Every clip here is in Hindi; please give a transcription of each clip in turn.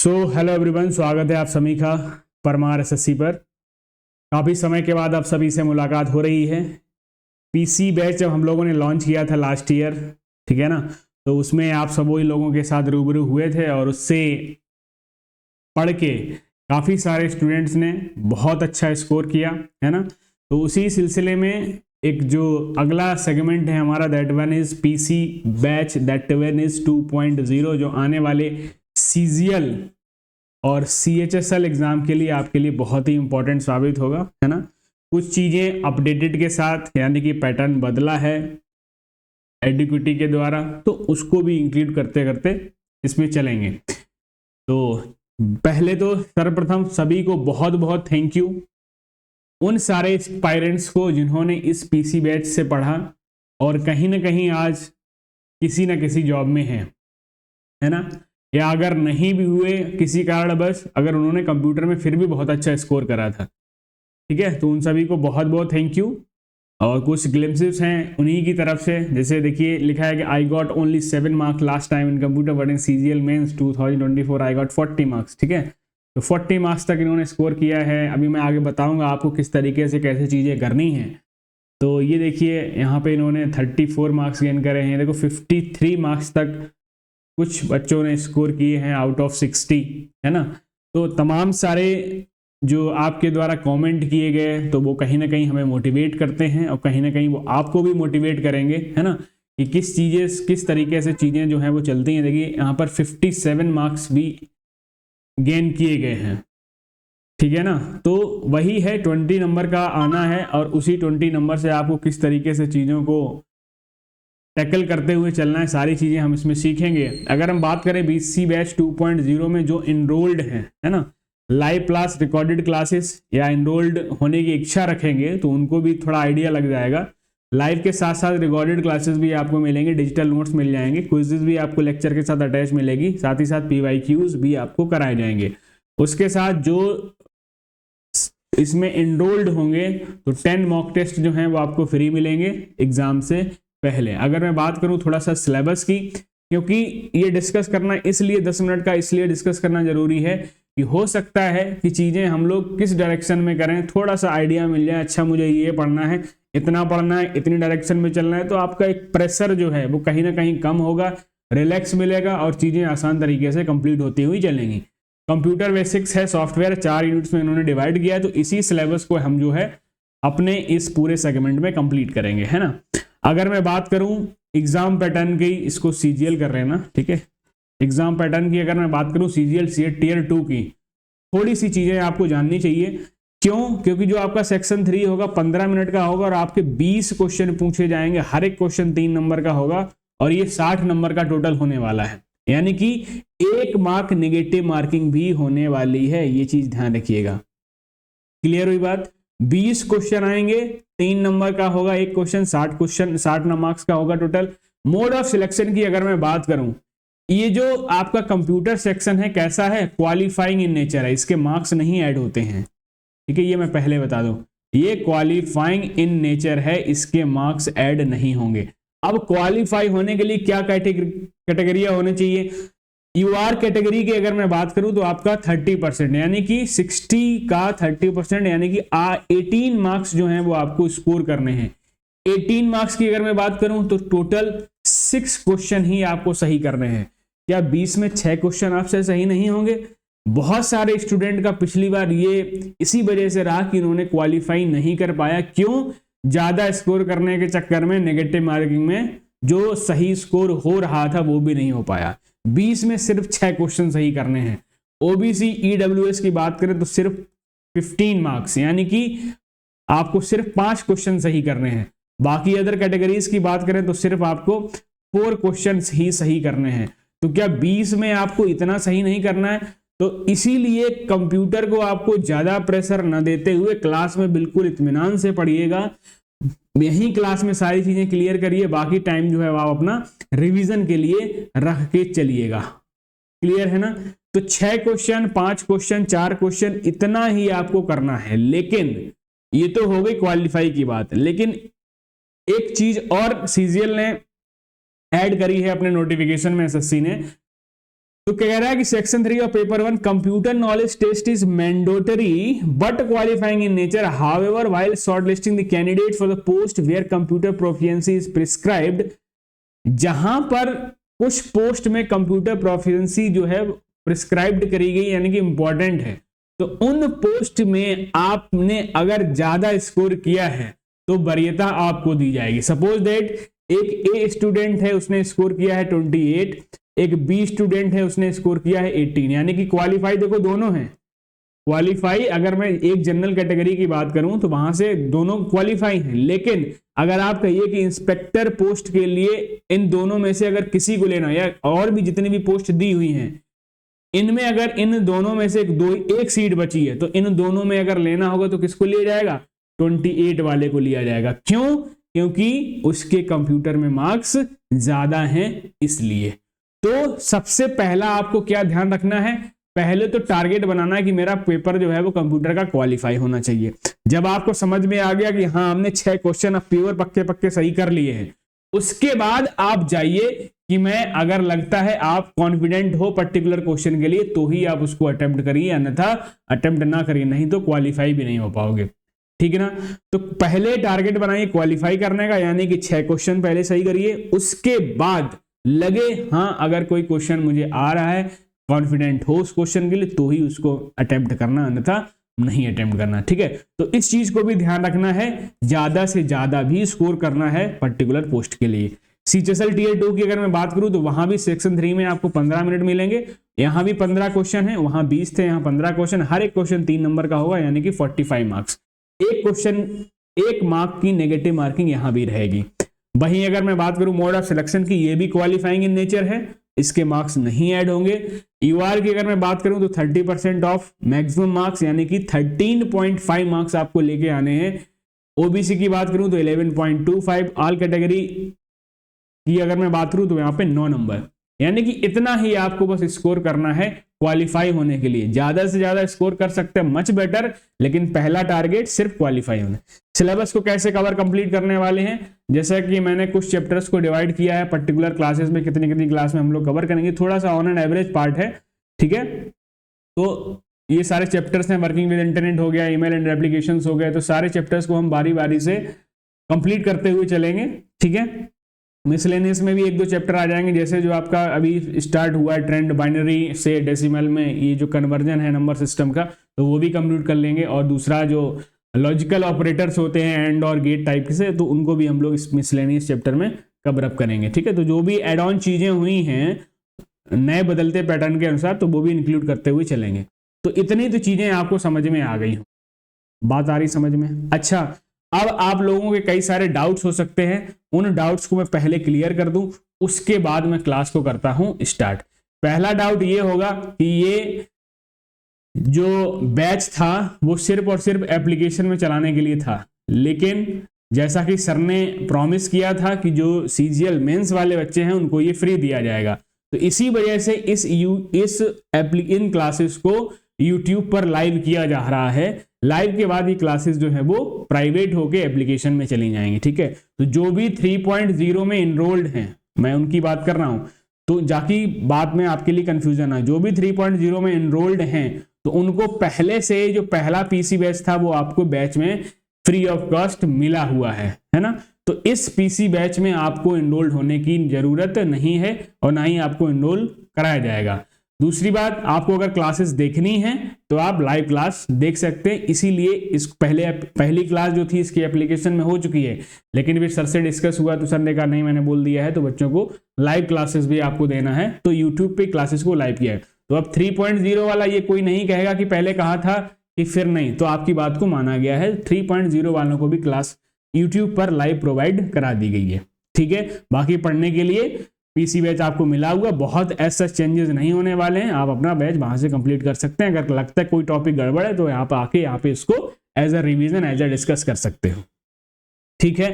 हेलो एवरीवन, स्वागत है आप सभी का परमार एसएससी पर। काफ़ी समय के बाद आप सभी से मुलाकात हो रही है। पीसी बैच जब हम लोगों ने लॉन्च किया था लास्ट ईयर, ठीक है ना, तो उसमें आप सब वही लोगों के साथ रूबरू हुए थे और उससे पढ़ के काफ़ी सारे स्टूडेंट्स ने बहुत अच्छा स्कोर किया, है ना। तो उसी सिलसिले में एक जो अगला सेगमेंट है हमारा, that one is PC batch, that one is 2.0, जो आने वाले सीजीएल और सीएचएसएल एग्जाम के लिए आपके लिए बहुत ही इंपॉर्टेंट साबित होगा, है ना। कुछ चीज़ें अपडेटेड के साथ, यानी कि पैटर्न बदला है एडिक्विटी के द्वारा, तो उसको भी इंक्लूड करते करते इसमें चलेंगे। तो पहले तो सर्वप्रथम सभी को बहुत बहुत थैंक यू, उन सारे एस्पायरेंट्स को जिन्होंने इस पीसी बैच से पढ़ा और कहीं ना कहीं आज किसी न किसी जॉब में है ना, या अगर नहीं भी हुए किसी कारणवश, अगर उन्होंने कंप्यूटर में फिर भी बहुत अच्छा स्कोर करा था, ठीक है। तो उन सभी को बहुत बहुत थैंक यू। और कुछ ग्लिम्पसेस हैं उन्हीं की तरफ से, जैसे देखिए लिखा है कि I got only 7 marks last time in computer but in CGL mains 2024 I got 40 marks, ठीक है। तो 40 मार्क्स तक इन्होंने स्कोर किया है। अभी मैं आगे बताऊंगा आपको किस तरीके से कैसे चीज़ें करनी है। तो ये देखिए यहाँ पे इन्होंने 34 मार्क्स गेन करे हैं। देखो 53 मार्क्स तक कुछ बच्चों ने स्कोर किए हैं आउट ऑफ 60, है ना। तो तमाम सारे जो आपके द्वारा कमेंट किए गए, तो वो कहीं ना कहीं हमें मोटिवेट करते हैं और कहीं ना कहीं वो आपको भी मोटिवेट करेंगे, है ना, कि किस तरीके से चीज़ें जो हैं वो चलती हैं। देखिए यहाँ पर 57 मार्क्स भी गेन किए गए हैं, ठीक है ना। तो वही है, 20 नंबर का आना है और उसी 20 नंबर से आपको किस तरीके से चीज़ों को टैकल करते हुए चलना है, सारी चीज़ें हम इसमें सीखेंगे। अगर हम बात करें बीसी बैच 2.0 में जो इनरोल्ड हैं, है ना, लाइव क्लास, रिकॉर्डेड क्लासेस या इनरोल्ड होने की इच्छा रखेंगे, तो उनको भी थोड़ा आइडिया लग जाएगा। लाइव के साथ साथ रिकॉर्डेड क्लासेस भी आपको मिलेंगे, डिजिटल नोट्स मिल जाएंगे, क्विज़ेस भी आपको लेक्चर के साथ अटैच मिलेगी, साथ ही साथ पीवाईक्यूज भी आपको कराए जाएंगे। उसके साथ जो इसमें इनरोल्ड होंगे तो 10 मॉक टेस्ट जो हैं वो आपको फ्री मिलेंगे एग्जाम से पहले। अगर मैं बात करूं थोड़ा सा सिलेबस की, क्योंकि ये डिस्कस करना इसलिए 10 मिनट का इसलिए डिस्कस करना जरूरी है कि हो सकता है कि चीज़ें हम लोग किस डायरेक्शन में करें, थोड़ा सा आइडिया मिल जाए। अच्छा मुझे ये पढ़ना है, इतना पढ़ना है, इतनी डायरेक्शन में चलना है, तो आपका एक प्रेशर जो है वो कहीं ना कहीं कम होगा, रिलैक्स मिलेगा और चीज़ें आसान तरीके से कंप्लीट होती हुई चलेंगी। कंप्यूटर बेसिक्स है, सॉफ्टवेयर 4 यूनिट्स में इन्होंने डिवाइड किया है, तो इसी सिलेबस को हम जो है अपने इस पूरे सेगमेंट में कंप्लीट करेंगे, है ना। अगर मैं बात करूं एग्जाम पैटर्न की, इसको सीजीएल कर रहे हैं ना, ठीक है। एग्जाम पैटर्न की अगर मैं बात करूं सीजीएल सीएट टियर 2 की, थोड़ी सी चीजें आपको जाननी चाहिए। क्यों? क्योंकि जो आपका सेक्शन 3 होगा 15 मिनट का होगा और आपके 20 क्वेश्चन पूछे जाएंगे, हर एक क्वेश्चन 3 नंबर का होगा और ये 60 नंबर का टोटल होने वाला है, यानी कि 1 मार्क नेगेटिव मार्किंग भी होने वाली है, ये चीज ध्यान रखिएगा। क्लियर हुई बात? 20 क्वेश्चन आएंगे, 3 नंबर का होगा एक क्वेश्चन, 60 क्वेश्चन 60 मार्क्स का होगा टोटल। मोड ऑफ सिलेक्शन की अगर मैं बात करूं, ये जो आपका कंप्यूटर सेक्शन है कैसा है, क्वालिफाइंग इन नेचर है, इसके मार्क्स नहीं ऐड होते हैं, ठीक है। ये मैं पहले बता दूं, ये क्वालिफाइंग इन नेचर है, इसके मार्क्स ऐड नहीं होंगे। अब क्वालिफाई होने के लिए क्या कैटेगरिया होने चाहिए? यूआर कैटेगरी की अगर मैं बात करूं तो आपका 30%, यानी कि 60 का 30%, यानी कि 18 मार्क्स जो हैं वो आपको स्कोर करने हैं। 18 मार्क्स की अगर मैं बात करूं तो टोटल 6 क्वेश्चन ही आपको सही करने हैं। क्या 20 में 6 क्वेश्चन आपसे सही नहीं होंगे? बहुत सारे स्टूडेंट का पिछली बार ये इसी वजह से रहा कि इन्होंने क्वालिफाई नहीं कर पाया। क्यों? ज्यादा स्कोर करने के चक्कर में, नेगेटिव मार्किंग में जो सही स्कोर हो रहा था वो भी नहीं हो पाया। 20 में सिर्फ 6 क्वेश्चन सही करने हैं। ओबीसी ईडब्ल्यूएस की बात करें तो सिर्फ 15 मार्क्स, यानी कि आपको सिर्फ 5 क्वेश्चन सही करने हैं। बाकी अदर कैटेगरीज की बात करें तो सिर्फ आपको 4 क्वेश्चन ही सही करने हैं। तो क्या 20 में आपको इतना सही नहीं करना है? तो इसीलिए कंप्यूटर को आपको ज्यादा प्रेशर न देते हुए क्लास में बिल्कुल इत्मीनान से पढ़िएगा। यही क्लास में सारी चीजें क्लियर करिए, बाकी टाइम जो है आप अपना रिवीजन के लिए रख के चलिएगा। क्लियर है ना? तो 6 क्वेश्चन, 5 क्वेश्चन, 4 क्वेश्चन, इतना ही आपको करना है। लेकिन ये तो हो गई क्वालिफाई की बात, लेकिन एक चीज और सीजीएल ने ऐड करी है अपने नोटिफिकेशन में, एसएससी ने, तो कह रहा है कि section 3 of paper 1 computer knowledge test is mandatory but qualifying in nature, however while shortlisting the candidate for the post where computer proficiency is prescribed, जहां पर कुछ पोस्ट में कंप्यूटर प्रोफिशिएंसी जो है प्रिस्क्राइब्ड करी गई यानी कि इंपॉर्टेंट है, तो उन पोस्ट में आपने अगर ज्यादा स्कोर किया है तो वरीयता आपको दी जाएगी। सपोज दैट एक ए स्टूडेंट है, उसने स्कोर किया है 28, एक बी स्टूडेंट है, उसने स्कोर किया है 18, यानी कि क्वालिफाई देखो दोनों हैं। क्वालिफाई अगर मैं एक जनरल कैटेगरी की बात करूं तो वहां से दोनों क्वालिफाई हैं, लेकिन अगर आप कहिए कि इंस्पेक्टर पोस्ट के लिए इन दोनों में से अगर किसी को लेना या और भी जितनी भी पोस्ट दी हुई हैं, इनमें अगर इन दोनों में से एक सीट बची है तो इन दोनों में अगर लेना होगा तो किसको लिया जाएगा? 28 वाले को लिया जाएगा। क्यों? क्योंकि उसके कंप्यूटर में मार्क्स ज्यादा हैं इसलिए। तो सबसे पहला आपको क्या ध्यान रखना है, पहले तो टारगेट बनाना है कि मेरा पेपर जो है वो कंप्यूटर का क्वालिफाई होना चाहिए। जब आपको समझ में आ गया कि हाँ हमने 6 क्वेश्चन अब प्योर पक्के पक्के सही कर लिए हैं, उसके बाद आप जाइए कि मैं अगर लगता है आप कॉन्फिडेंट हो पर्टिकुलर क्वेश्चन के लिए तो ही आप उसको अटेम्प्ट करिए, अन्यथा अटेम्प्ट ना करिए, नहीं तो क्वालिफाई भी नहीं हो पाओगे। ठीक है ना? तो पहले टारगेट बनाइए क्वालिफाई करने का, यानी कि 6 क्वेश्चन पहले सही करिए। उसके बाद लगे हाँ अगर कोई क्वेश्चन मुझे आ रहा है, कॉन्फिडेंट हो उस क्वेश्चन के लिए तो ही उसको अटेम्प्ट करना, अन्यथा नहीं अटेम्प्ट करना। ठीक है? तो इस चीज को भी ध्यान रखना है, ज्यादा से ज्यादा भी स्कोर करना है पर्टिकुलर पोस्ट के लिए। सीएचएसएल टीयर 2 की अगर मैं बात करूं तो वहां भी सेक्शन 3 में आपको 15 मिनट मिलेंगे। यहां भी 15 क्वेश्चन है, वहां 20 थे, यहाँ 15 क्वेश्चन, हर एक क्वेश्चन 3 नंबर का होगा, यानी कि 45 मार्क्स। एक क्वेश्चन 1 मार्क की नेगेटिव मार्किंग यहां भी रहेगी। वहीं अगर मैं बात करूं मोड ऑफ सिलेक्शन की, ये भी क्वालिफाइंग इन नेचर है, इसके मार्क्स नहीं ऐड होंगे। यूआर की अगर मैं बात करूं तो 30% ऑफ मैक्सिमम मार्क्स, यानी कि 13.5 मार्क्स आपको लेके आने हैं। ओबीसी की बात करूं तो 11.25, ऑल कैटेगरी की अगर मैं बात करूं तो यहां पे 9 नंबर, यानी कि इतना ही आपको बस स्कोर करना है क्वालिफाई होने के लिए। ज्यादा से ज्यादा स्कोर कर सकते हैं मच बेटर, लेकिन पहला टारगेट सिर्फ क्वालिफाई होना। सिलेबस को कैसे कवर कंप्लीट करने वाले हैं, जैसा कि मैंने कुछ चैप्टर्स को डिवाइड किया है पर्टिकुलर क्लासेस में, कितनी कितनी क्लास में हम लोग कवर करेंगे, थोड़ा सा ऑन एंड एवरेज पार्ट है। ठीक है? तो ये सारे चैप्टर्स हैं, वर्किंग विद इंटरनेट हो गया, ईमेल एंड एप्लीकेशंस हो गए, तो सारे चैप्टर्स को हम बारी बारी से कंप्लीट करते हुए चलेंगे। ठीक है? मिसलेनियस में भी 1-2 चैप्टर आ जाएंगे, जैसे जो आपका अभी स्टार्ट हुआ है ट्रेंड बाइनरी से डेसिमल में, ये जो कन्वर्जन है नंबर सिस्टम का, तो वो भी कंप्लीट कर लेंगे। और दूसरा जो लॉजिकल ऑपरेटर्स होते हैं एंड और गेट टाइप से, तो उनको भी हम लोग इस मिसलेनियस चैप्टर में कवर अप करेंगे। ठीक है? तो जो भी एड ऑन चीजें हुई हैं नए बदलते पैटर्न के अनुसार, तो वो भी इंक्लूड करते हुए चलेंगे। तो इतनी तो चीजें आपको समझ में आ गई, बात आ रही समझ में? अच्छा, अब आप लोगों के कई सारे डाउट्स हो सकते हैं, उन डाउट्स को मैं पहले क्लियर कर दूं, उसके बाद मैं क्लास को करता हूं स्टार्ट। पहला डाउट ये होगा कि ये जो बैच था वो सिर्फ और सिर्फ एप्लीकेशन में चलाने के लिए था, लेकिन जैसा कि सर ने प्रॉमिस किया था कि जो सीजीएल मेंस वाले बच्चे हैं उनको ये फ्री दिया जाएगा, तो इसी वजह से इन क्लासेस को यूट्यूब पर लाइव किया जा रहा है। लाइव के बाद ये क्लासेस जो है वो प्राइवेट होके एप्लीकेशन में चली जाएंगी। ठीक है? तो जो भी 3.0 में इनरोल्ड हैं, मैं उनकी बात कर रहा हूं, तो जाकि बात में आपके लिए कंफ्यूजन है, जो भी 3.0 में इनरोल्ड हैं तो उनको पहले से जो पहला पीसी बैच था वो आपको बैच में फ्री ऑफ कॉस्ट मिला हुआ है ना? तो इस पीसी बैच में आपको इनरोल्ड होने की जरूरत नहीं है और ना ही आपको इनरोल कराया जाएगा। दूसरी बात, आपको अगर क्लासेस देखनी है तो आप लाइव क्लास देख सकते हैं, इसीलिए इस पहली क्लास जो थी इसकी एप्लीकेशन में हो चुकी है, लेकिन फिर सर से डिस्कस हुआ तो सर ने कहा नहीं मैंने बोल दिया है, तो बच्चों को लाइव क्लासेस भी आपको देना है, तो यूट्यूब पे क्लासेस को लाइव किया है। तो अब 3.0 वाला ये कोई नहीं कहेगा कि पहले कहा था कि फिर नहीं, तो आपकी बात को माना गया है। 3.0 वालों को भी क्लास यूट्यूब पर लाइव प्रोवाइड करा दी गई है। ठीक है? बाकी पढ़ने के लिए पीसी बैच आपको मिला हुआ, बहुत ऐसा चेंजेस नहीं होने वाले हैं, आप अपना बैच वहां से कंप्लीट कर सकते हैं। अगर लगता है कोई टॉपिक गड़बड़ है तो यहाँ पे आके यहाँ पे इसको as a revision as a discuss कर सकते हो। ठीक है?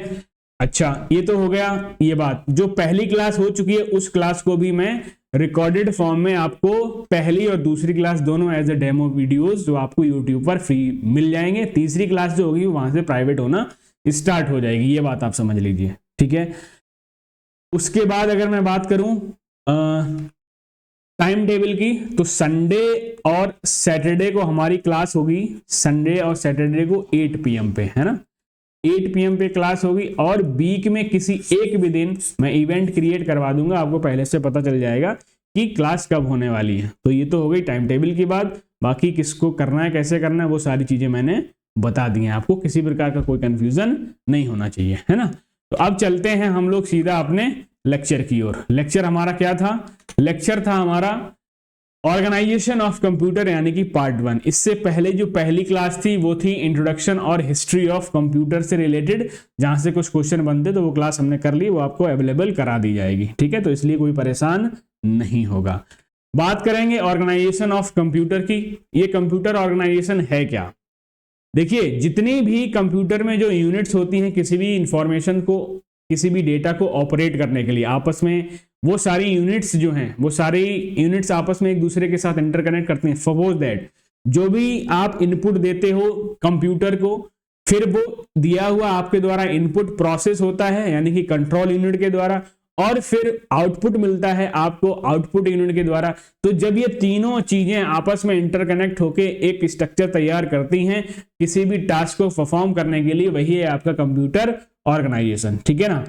अच्छा, ये तो हो गया ये बात। जो पहली क्लास हो चुकी है उस क्लास को भी मैं रिकॉर्डेड फॉर्म में आपको पहली और दूसरी क्लास दोनों एज अ डेमो वीडियोस जो आपको यूट्यूब पर फ्री मिल जाएंगे। तीसरी क्लास जो होगी वहां से प्राइवेट होना स्टार्ट हो जाएगी, ये बात आप समझ लीजिए। ठीक है? उसके बाद अगर मैं बात करूं टाइम टेबल की, तो संडे और सैटरडे को हमारी क्लास होगी, संडे और सैटरडे को 8 PM पे, है ना, 8 PM पे क्लास होगी। और वीक में किसी एक भी दिन मैं इवेंट क्रिएट करवा दूंगा, आपको पहले से पता चल जाएगा कि क्लास कब होने वाली है। तो ये तो हो गई टाइम टेबल की बात। बाकी किसको करना है, कैसे करना है, वो सारी चीजें मैंने बता दी हैं आपको, किसी प्रकार का कोई कंफ्यूजन नहीं होना चाहिए, है ना। तो अब चलते हैं हम लोग सीधा अपने लेक्चर की ओर। लेक्चर हमारा क्या था? लेक्चर था हमारा ऑर्गेनाइजेशन ऑफ कंप्यूटर, यानी कि पार्ट 1। इससे पहले जो पहली क्लास थी वो थी इंट्रोडक्शन और हिस्ट्री ऑफ कंप्यूटर से रिलेटेड, जहां से कुछ क्वेश्चन बनते, तो वो क्लास हमने कर ली, वो आपको अवेलेबल करा दी जाएगी, ठीक है। तो इसलिए कोई परेशान नहीं होगा। बात करेंगे ऑर्गेनाइजेशन ऑफ कंप्यूटर की। ये कंप्यूटर ऑर्गेनाइजेशन है क्या? देखिए, जितनी भी कंप्यूटर में जो यूनिट्स होती हैं, किसी भी इंफॉर्मेशन को, किसी भी डेटा को ऑपरेट करने के लिए आपस में, वो सारी यूनिट्स जो हैं, वो सारी यूनिट्स आपस में एक दूसरे के साथ इंटरकनेक्ट करती हैं। सपोज दैट जो भी आप इनपुट देते हो कंप्यूटर को, फिर वो दिया हुआ आपके द्वारा इनपुट प्रोसेस होता है, यानी कि कंट्रोल यूनिट के द्वारा, और फिर आउटपुट मिलता है आपको आउटपुट यूनिट के द्वारा। तो जब ये तीनों चीजें आपस में इंटरकनेक्ट होकर एक स्ट्रक्चर तैयार करती हैं किसी भी टास्क को परफॉर्म करने के लिए, वही है आपका कंप्यूटर ऑर्गेनाइजेशन, ठीक है ना।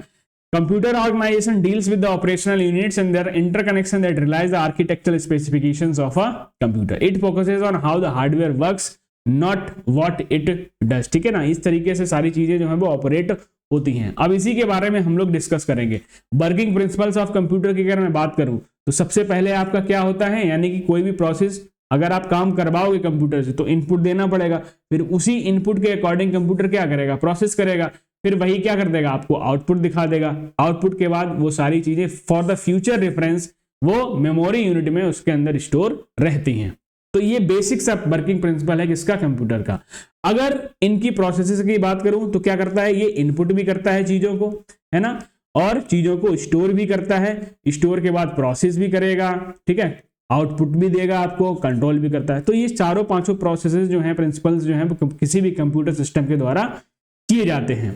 Computer organisation deals with the operational units and their interconnection that realise the architectural specifications of a computer. It focuses on how the hardware works, not what it does, ठीक है ना। इस तरीके से सारी चीजें जो है वो ऑपरेट होती हैं। अब इसी के बारे में हम लोग डिस्कस करेंगे। वर्किंग प्रिंसिपल्स ऑफ कंप्यूटर की अगर मैं बात करूं, तो सबसे पहले आपका क्या होता है, यानी कि कोई भी प्रोसेस अगर आप काम करवाओगे कंप्यूटर से, तो इनपुट देना पड़ेगा, फिर उसी इनपुट के अकॉर्डिंग कंप्यूटर क्या करेगा, प्रोसेस करेगा, फिर वही क्या कर देगा, आपको आउटपुट दिखा देगा। आउटपुट के बाद वो सारी चीजें फॉर द फ्यूचर रेफरेंस वो मेमोरी यूनिट में उसके अंदर स्टोर रहती हैं। तो ये बेसिक सा वर्किंग प्रिंसिपल है किसका, कंप्यूटर का। अगर इनकी प्रोसेसेस की बात करूं तो क्या करता है, ये इनपुट भी करता है चीजों को, है ना, और चीजों को स्टोर भी करता है, स्टोर के बाद प्रोसेस भी करेगा, ठीक है, आउटपुट भी देगा आपको, कंट्रोल भी करता है। तो ये चारों पांचों प्रोसेसेस जो हैं, प्रिंसिपल्स जो हैं, वो किसी भी कंप्यूटर सिस्टम के द्वारा किए जाते हैं।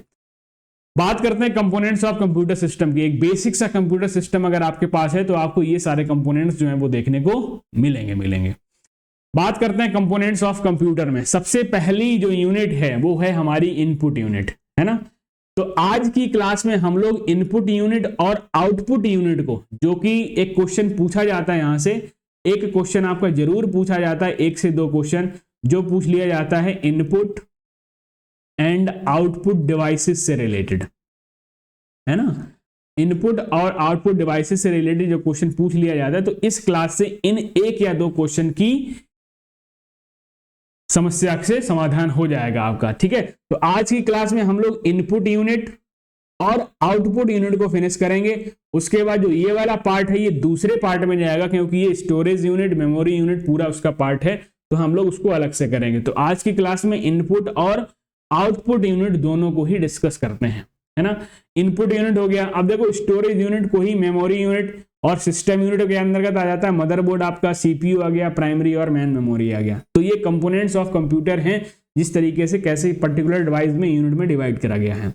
बात करते हैं कंपोनेंट्स ऑफ कंप्यूटर सिस्टम की। एक बेसिक सा कंप्यूटर सिस्टम अगर आपके पास है तो आपको ये सारे कंपोनेंट्स जो हैं वो देखने को मिलेंगे। बात करते हैं कंपोनेंट्स ऑफ कंप्यूटर में। सबसे पहली जो यूनिट है वो है हमारी इनपुट यूनिट, है ना। तो आज की क्लास में हम लोग इनपुट यूनिट और आउटपुट यूनिट को, जो कि एक क्वेश्चन पूछा जाता है, यहां से एक क्वेश्चन आपका जरूर पूछा जाता है, 1 से 2 क्वेश्चन जो पूछ लिया जाता है इनपुट एंड आउटपुट डिवाइसेस से रिलेटेड, है ना। इनपुट और आउटपुट डिवाइसेस से रिलेटेड जो क्वेश्चन पूछ लिया जाता है, तो इस क्लास से इन 1 या 2 क्वेश्चन की समस्या से समाधान हो जाएगा आपका, ठीक है। तो आज की क्लास में हम लोग इनपुट यूनिट और आउटपुट यूनिट को फिनिश करेंगे। उसके बाद जो ये वाला पार्ट है ये दूसरे पार्ट में जाएगा, क्योंकि ये स्टोरेज यूनिट, मेमोरी यूनिट पूरा उसका पार्ट है, तो हम लोग उसको अलग से करेंगे। तो आज की क्लास में इनपुट और आउटपुट यूनिट दोनों को ही डिस्कस करते हैं, है ना। इनपुट यूनिट हो गया। अब देखो, स्टोरेज यूनिट को ही मेमोरी यूनिट और सिस्टम यूनिट के अंतर्गत आ जाता है। मदरबोर्ड आपका सीपीयू आ गया, प्राइमरी और मेन मेमोरी आ गया। तो ये कंपोनेंट्स ऑफ कंप्यूटर हैं, जिस तरीके से कैसे पर्टिकुलर डिवाइस में यूनिट में डिवाइड करा गया है।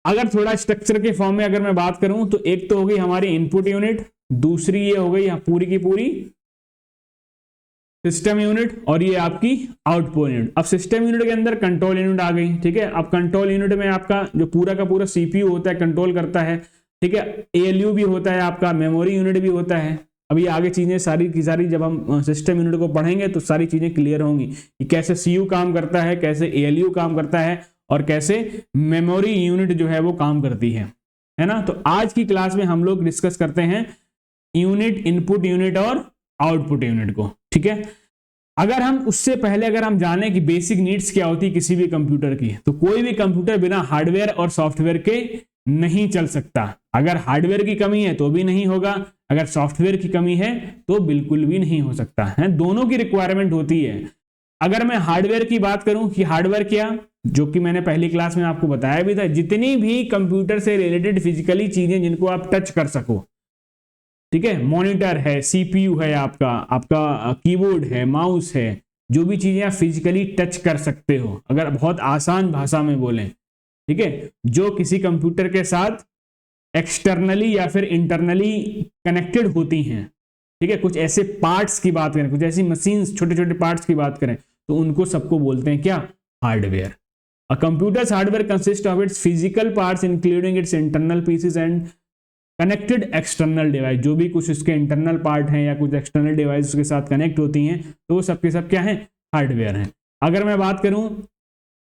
अगर थोड़ा स्ट्रक्चर के फॉर्म में अगर मैं बात करूं, तो एक तो हो गई हमारी इनपुट यूनिट, दूसरी ये हो गई पूरी की पूरी सिस्टम यूनिट, और ये आपकी आउटपुट यूनिट। अब सिस्टम यूनिट के अंदर कंट्रोल यूनिट आ गई, ठीक है। अब कंट्रोल यूनिट में आपका जो पूरा का पूरा सीपीयू होता है, कंट्रोल करता है, ठीक है। एएलयू भी होता है आपका, मेमोरी यूनिट भी होता है। अभी आगे चीजें सारी की सारी जब हम सिस्टम यूनिट को पढ़ेंगे तो सारी चीजें क्लियर होंगी कि कैसे सीयू काम करता है, कैसे एएलयू काम करता है, और कैसे मेमोरी यूनिट जो है वो काम करती है ना। तो आज की क्लास में हम लोग डिस्कस करते हैं यूनिट, इनपुट यूनिट और आउटपुट यूनिट को, ठीक है। अगर हम उससे पहले अगर हम जाने कि बेसिक नीड्स क्या होती है किसी भी कंप्यूटर की, तो कोई भी कंप्यूटर बिना हार्डवेयर और सॉफ्टवेयर के नहीं चल सकता। अगर हार्डवेयर की कमी है तो भी नहीं होगा, अगर सॉफ्टवेयर की कमी है तो बिल्कुल भी नहीं हो सकता है। दोनों की रिक्वायरमेंट होती है। अगर मैं हार्डवेयर की बात करूं कि हार्डवेयर क्या, जो कि मैंने पहली क्लास में आपको बताया भी था, जितनी भी कंप्यूटर से रिलेटेड फिजिकली चीजें जिनको आप टच कर सको, ठीक है। मॉनिटर है, सीपीयू है, आपका कीबोर्ड है, माउस है, जो भी चीजें आप फिजिकली टच कर सकते हो, अगर बहुत आसान भाषा में बोलें, ठीक है, जो किसी कंप्यूटर के साथ एक्सटर्नली या फिर इंटरनली कनेक्टेड होती हैं, ठीक है, कुछ ऐसे पार्ट्स की बात करें, कुछ ऐसी मशीन्स, छोटे छोटे पार्ट्स की बात करें, तो उनको सबको बोलते हैं क्या, hardware. A computers hardware consist of its physical parts including it's internal pieces and connected external device. जो भी कुछ इसके इंटरनल पार्ट हैं या कुछ एक्सटर्नल डिवाइस उसके साथ कनेक्ट होती हैं, तो वो सबके सब क्या है, हार्डवेयर हैं। अगर मैं बात करूं,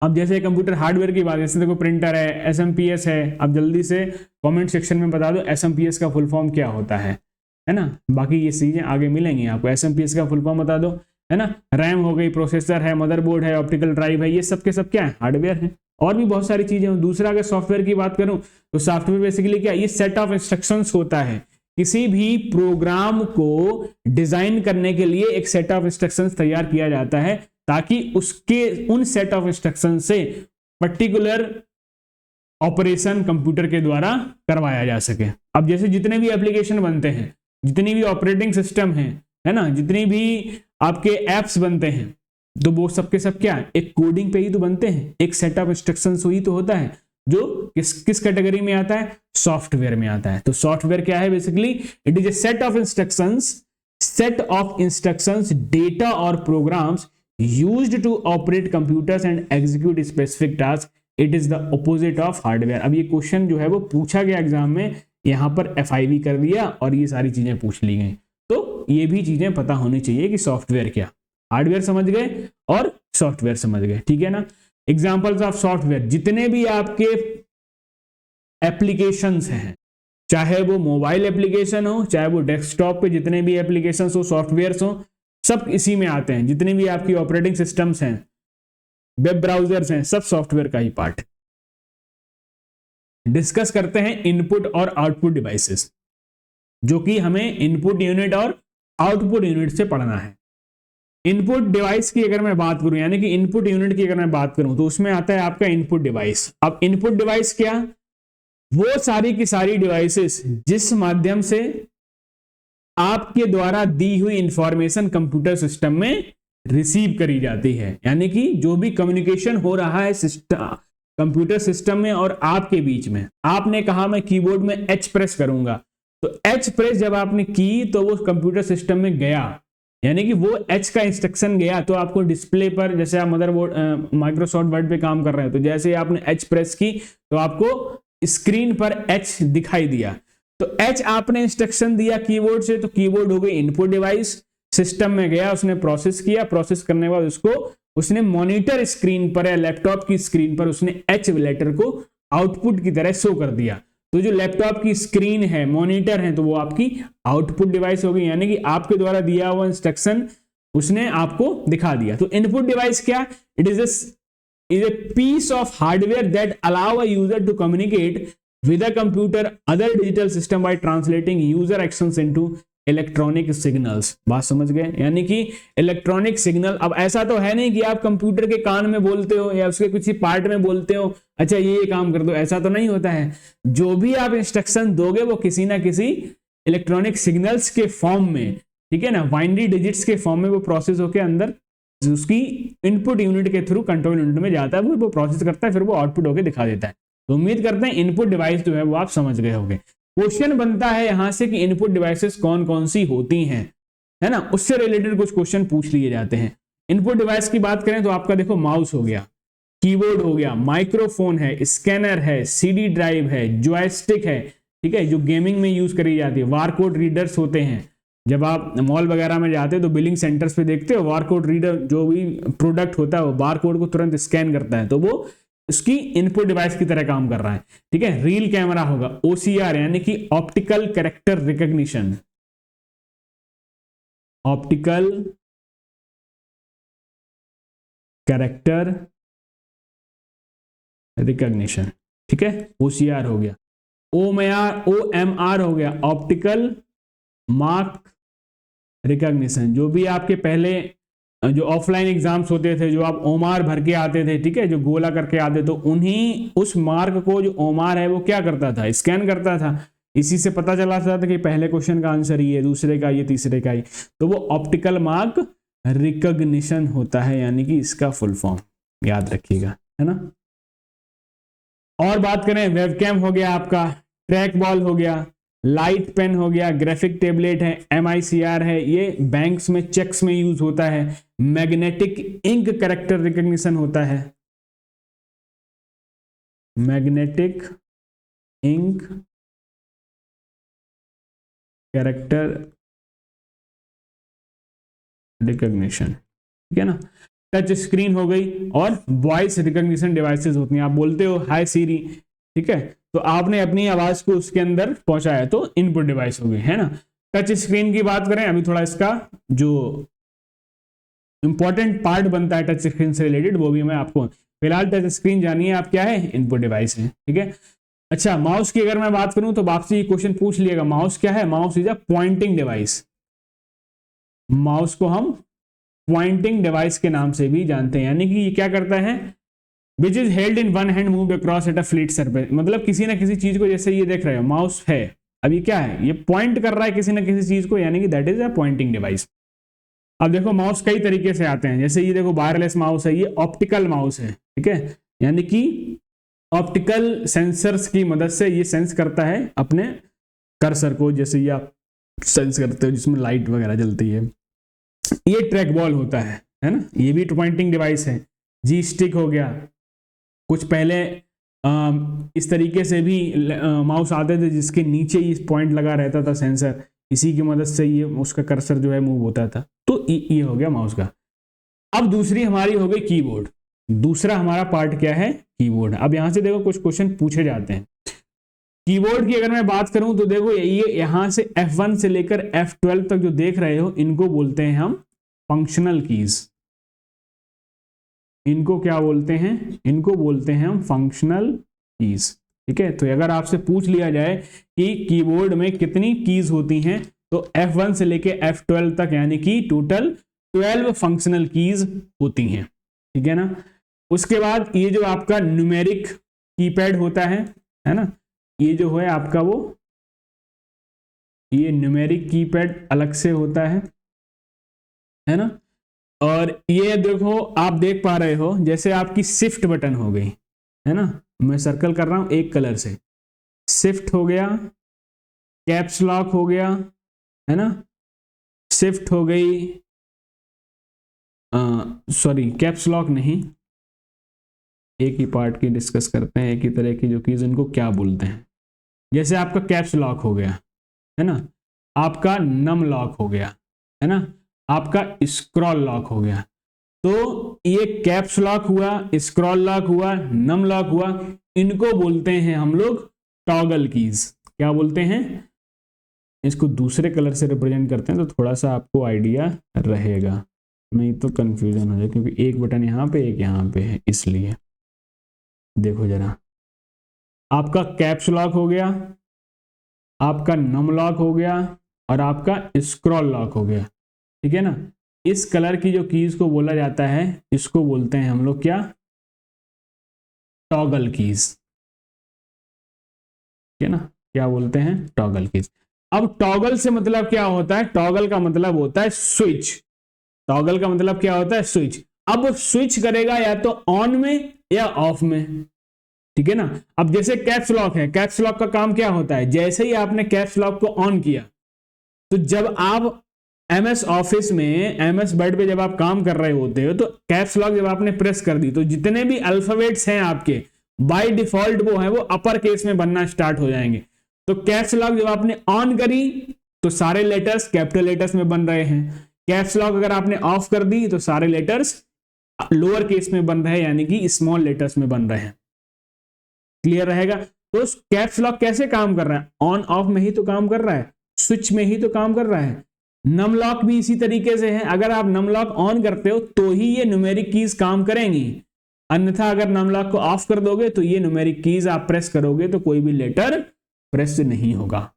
अब जैसे कंप्यूटर हार्डवेयर की बात, जैसे देखो प्रिंटर है, एसएमपीएस है, अब जल्दी से कमेंट सेक्शन में बता दो एसएमपीएस का फुल फॉर्म क्या होता है ना। बाकी ये चीजें आगे मिलेंगी आपको। एसएमपीएस का फुल फॉर्म बता दो, है ना। रैम हो गई, प्रोसेसर है, मदरबोर्ड है, ऑप्टिकल ड्राइव है, ये सब के सब क्या है, हार्डवेयर है। और भी बहुत सारी चीजें। दूसरा अगर सॉफ्टवेयर की बात करूं, तो सॉफ्टवेयर बेसिकली क्या, ये सेट ऑफ इंस्ट्रक्शंस होता है। किसी भी प्रोग्राम को डिजाइन करने के लिए एक सेट ऑफ इंस्ट्रक्शंस तैयार किया जाता है, ताकि उसके उन सेट ऑफ इंस्ट्रक्शन से पर्टिकुलर ऑपरेशन कंप्यूटर के द्वारा करवाया जा सके। अब जैसे जितने भी एप्लीकेशन बनते हैं, जितनी भी ऑपरेटिंग सिस्टम है ना, जितनी भी आपके एप्स बनते हैं, तो वो सबके सब क्या है, एक कोडिंग पे ही तो बनते हैं, एक सेट ऑफ इंस्ट्रक्शंस ही तो होता है, जो किस कैटेगरी में आता है, सॉफ्टवेयर में आता है। तो सॉफ्टवेयर क्या है, basically it is a set of instructions, data और programs used to operate computers and execute specific task. It is the opposite of hardware. अब ये क्वेश्चन जो है वो पूछा गया एग्जाम में, यहां पर FIV कर दिया और ये सारी चीजें पूछ ली गई। तो ये भी चीजें पता होनी चाहिए कि सॉफ्टवेयर क्या, हार्डवेयर समझ गए और सॉफ्टवेयर समझ गए, ठीक है ना। एग्जांपल्स ऑफ सॉफ्टवेयर, जितने भी आपके एप्लीकेशंस हैं, चाहे वो मोबाइल एप्लीकेशन हो, चाहे वो डेस्कटॉप पे जितने भी एप्लीकेशंस हो, सॉफ्टवेयर्स हो, सब इसी में आते हैं। जितने भी आपकी ऑपरेटिंग सिस्टम्स हैं, वेब ब्राउजर्स हैं, सब सॉफ्टवेयर का ही पार्ट। डिस्कस करते हैं इनपुट और आउटपुट डिवाइसेस, जो कि हमें इनपुट यूनिट और आउटपुट यूनिट से पढ़ना है। इनपुट डिवाइस की अगर मैं बात करूं, यानी कि इनपुट यूनिट की अगर मैं बात करूं, तो उसमें आता है आपका इनपुट डिवाइस। अब इनपुट डिवाइस क्या, वो सारी की सारी डिवाइसेस जिस माध्यम से आपके द्वारा दी हुई इंफॉर्मेशन कंप्यूटर सिस्टम में रिसीव करी जाती है। यानी कि जो भी कम्युनिकेशन हो रहा है कंप्यूटर सिस्टम में और आपके बीच में। आपने कहा मैं कीबोर्ड में H प्रेस करूंगा, तो H प्रेस जब आपने की तो वो कंप्यूटर सिस्टम में गया, यानी कि वो H का इंस्ट्रक्शन गया, तो आपको डिस्प्ले पर, जैसे आप मदरबोर्ड माइक्रोसॉफ्ट वर्ड पे काम कर रहे हैं, तो जैसे आपने H प्रेस की तो आपको स्क्रीन पर H दिखाई दिया। तो H आपने इंस्ट्रक्शन दिया कीबोर्ड से, तो कीबोर्ड हो गई इनपुट डिवाइस, सिस्टम में गया, उसने प्रोसेस किया, प्रोसेस करने के बाद उसने मॉनिटर स्क्रीन पर या लैपटॉप की स्क्रीन पर उसने H लेटर को आउटपुट की तरह शो कर दिया। तो जो लैपटॉप की स्क्रीन है, मॉनिटर है, तो वो आपकी आउटपुट डिवाइस हो गई, यानी कि आपके द्वारा दिया हुआ इंस्ट्रक्शन उसने आपको दिखा दिया। तो इनपुट डिवाइस क्या, it is a piece of hardware that allow a user to communicate with a computer other digital system by translating user actions into electronic signals. बात समझ गए, यानी कि इलेक्ट्रॉनिक सिग्नल। अब ऐसा तो है नहीं कि आप कंप्यूटर के कान में बोलते हो या उसके किसी पार्ट में बोलते हो, अच्छा ये काम कर दो, ऐसा तो नहीं होता है। जो भी आप इंस्ट्रक्शन दोगे वो किसी ना किसी इलेक्ट्रॉनिक सिग्नल्स के फॉर्म में, ठीक है ना, बाइनरी डिजिट्स के फॉर्म में वो प्रोसेस होकर अंदर उसकी इनपुट यूनिट के थ्रू कंट्रोल यूनिट में जाता है, वो प्रोसेस करता है, फिर वो आउटपुट होकर दिखा देता है। तो उम्मीद करते हैं इनपुट डिवाइस जो है वो आप समझ गए होंगे। क्वेश्चन बनता है यहां से कि इनपुट डिवाइसेस कौन कौन सी होती हैं, है ना, उससे रिलेटेड कुछ क्वेश्चन पूछ लिए जाते हैं। इनपुट डिवाइस की बात करें तो आपका देखो माउस हो गया, कीबोर्ड हो गया, माइक्रोफोन है, स्कैनर है, CD ड्राइव है, जॉयस्टिक है, ठीक है, जो गेमिंग में यूज करी जाती है, बारकोड रीडर्स होते हैं। जब आप मॉल वगैरह में जाते हो तो बिलिंग सेंटर्स पे देखते हो बारकोड रीडर, जो भी प्रोडक्ट होता है वो बारकोड को तुरंत स्कैन करता है, तो वो उसकी इनपुट डिवाइस की तरह काम कर रहा है, ठीक है। रील कैमरा होगा, OCR यानी कि optical character recognition, optical character recognition, ठीक है, OCR हो गया। OMR हो गया, ऑप्टिकल मार्क रिकॉग्निशन। जो भी आपके पहले जो ऑफलाइन एग्जाम्स होते थे, जो आप ओमार भर के आते थे, ठीक है, जो गोला करके आते, तो उन्हीं उस मार्क को जो ओमार है वो क्या करता था, स्कैन करता था। इसी से पता चला था कि पहले क्वेश्चन का आंसर ये, दूसरे का ये, तीसरे का ये, तो वो ऑप्टिकल मार्क रिकॉग्निशन होता है, यानी कि इसका फुल फॉर्म याद रखिएगा, है ना। और बात करें, वेबकैम हो गया आपका, ट्रैक बॉल हो गया, लाइट पेन हो गया, ग्राफिक टेबलेट है, MICR है, ये बैंक्स में चेक्स में यूज होता है। मैग्नेटिक इंक कैरेक्टर रिकॉग्निशन होता है, मैग्नेटिक इंक कैरेक्टर रिकॉग्निशन, ठीक है ना। टच स्क्रीन हो गई, और वॉइस रिकॉग्निशन डिवाइसेस होती हैं। आप बोलते हो हाय सीरी, ठीक है, तो आपने अपनी आवाज को उसके अंदर पहुंचाया तो इनपुट डिवाइस हो गई, है ना। टच स्क्रीन की बात करें, अभी थोड़ा इसका जो इंपॉर्टेंट पार्ट बनता है टच स्क्रीन से रिलेटेड वो भी मैं आपको, फिलहाल टच स्क्रीन जानिए आप क्या है, इनपुट डिवाइस है, ठीक है। अच्छा, माउस की अगर मैं बात करूं तो आपसे क्वेश्चन पूछ लिएगा, माउस क्या है? Mouse is a pointing device. Mouse को हम पॉइंटिंग डिवाइस के नाम से भी जानते हैं, यानी कि ये क्या करता है, which is held in one hand moved across at a fleet surface. मतलब किसी ना किसी चीज को, जैसे ये देख रहे हो माउस है, अब ये क्या है, ये पॉइंट कर रहा है किसी ना किसी चीज को, यानी कि that is a pointing device. अब देखो माउस कई तरीके से आते हैं, जैसे ये देखो वायरलेस माउस है, ये ऑप्टिकल माउस है, ठीक है, यानी कि ऑप्टिकल सेंसर्स की मदद से ये सेंस करता है अपने कर्सर को, जैसे ये आप सेंस करते हो जिसमें लाइट वगैरह जलती है। ये ट्रैक बॉल होता है ना, ये भी पॉइंटिंग डिवाइस है। जी स्टिक हो गया, कुछ पहले इस तरीके से भी माउस आते थे जिसके नीचे ही पॉइंट लगा रहता था सेंसर, इसी की मदद से ये उसका कर्सर जो है मूव होता था। तो ये हो गया माउस का। अब दूसरी हमारी हो गई कीबोर्ड। दूसरा हमारा पार्ट क्या है, कीबोर्ड। अब यहां से देखो कुछ क्वेश्चन पूछे जाते हैं। कीबोर्ड की अगर मैं बात करूं तो देखो ये यहां से F1 से लेकर F12 तक जो देख रहे हो, इनको बोलते हैं हम फंक्शनल कीज। इनको क्या बोलते हैं, इनको बोलते हैं हम फंक्शनल कीज, ठीक है। तो अगर आपसे पूछ लिया जाए कि कीबोर्ड में कितनी कीज होती हैं, तो F1 से लेके F12 तक, यानी कि टोटल 12 फंक्शनल कीज होती हैं, ठीक है ना। उसके बाद ये जो आपका न्यूमेरिक कीपैड होता है ना, ये जो है आपका वो, ये न्यूमेरिक कीपैड अलग से होता है ना। और ये देखो आप देख पा रहे हो, जैसे आपकी शिफ्ट बटन हो गई, है ना, मैं सर्कल कर रहा हूं एक कलर से, शिफ्ट हो गया, कैप्स लॉक हो गया, है ना, शिफ्ट हो गई, सॉरी कैप्स लॉक नहीं, एक ही पार्ट की डिस्कस करते हैं, एक ही तरह की जो कीज, इनको क्या बोलते हैं। जैसे आपका कैप्स लॉक हो गया, है ना, आपका नम लॉक हो गया, है ना, आपका स्क्रॉल लॉक हो गया। तो ये कैप्स लॉक हुआ, स्क्रॉल लॉक हुआ, नम लॉक हुआ, इनको बोलते हैं हम लोग टॉगल कीज। क्या बोलते हैं, इसको दूसरे कलर से रिप्रेजेंट करते हैं तो थोड़ा सा आपको आइडिया रहेगा, नहीं तो कंफ्यूजन हो जाए, क्योंकि एक बटन यहाँ पे एक यहाँ पे है, इसलिए देखो जरा, आपका कैप्स लॉक हो गया, आपका नम लॉक हो गया, और आपका स्क्रॉल लॉक हो गया, ठीक है ना। इस कलर की जो कीज को बोला जाता है, इसको बोलते हैं हम लोग क्या, टॉगल कीज, ठीक है ना, क्या बोलते हैं, टॉगल कीज। अब टॉगल से मतलब क्या होता है, टॉगल का मतलब होता है स्विच। टॉगल का मतलब क्या होता है, स्विच। अब स्विच करेगा या तो ऑन में या ऑफ में, ठीक है ना। अब जैसे कैप्स लॉक है, कैप्स लॉक का काम क्या होता है, जैसे ही आपने कैप्स लॉक को ऑन किया, तो जब आप MS ऑफिस में, MS वर्ड पे जब आप काम कर रहे होते हो, तो कैप्स लॉक जब आपने प्रेस कर दी, तो जितने भी अल्फाबेट्स हैं आपके, बाय डिफॉल्ट वो है वो अपर केस में बनना स्टार्ट हो जाएंगे। तो कैप्स लॉक जब आपने ऑन करी तो सारे लेटर्स कैपिटल लेटर्स में बन रहे हैं। कैप्स लॉक अगर आपने ऑफ कर दी तो सारे लेटर्स लोअर केस में बन रहे हैं, यानी कि स्मॉल लेटर्स में बन रहे हैं। क्लियर रहेगा। तो कैप्स लॉक कैसे काम कर रहा है, ऑन ऑफ में ही तो काम कर रहा है, स्विच में ही तो काम कर रहा है। नम लॉक भी इसी तरीके से है, अगर आप नम लॉक ऑन करते हो तो ही ये न्यूमेरिक कीज काम करेंगी, अन्यथा अगर नम लॉक को ऑफ कर दोगे तो ये न्यूमेरिक कीज आप प्रेस करोगे तो कोई भी लेटर प्रेस नहीं होगा।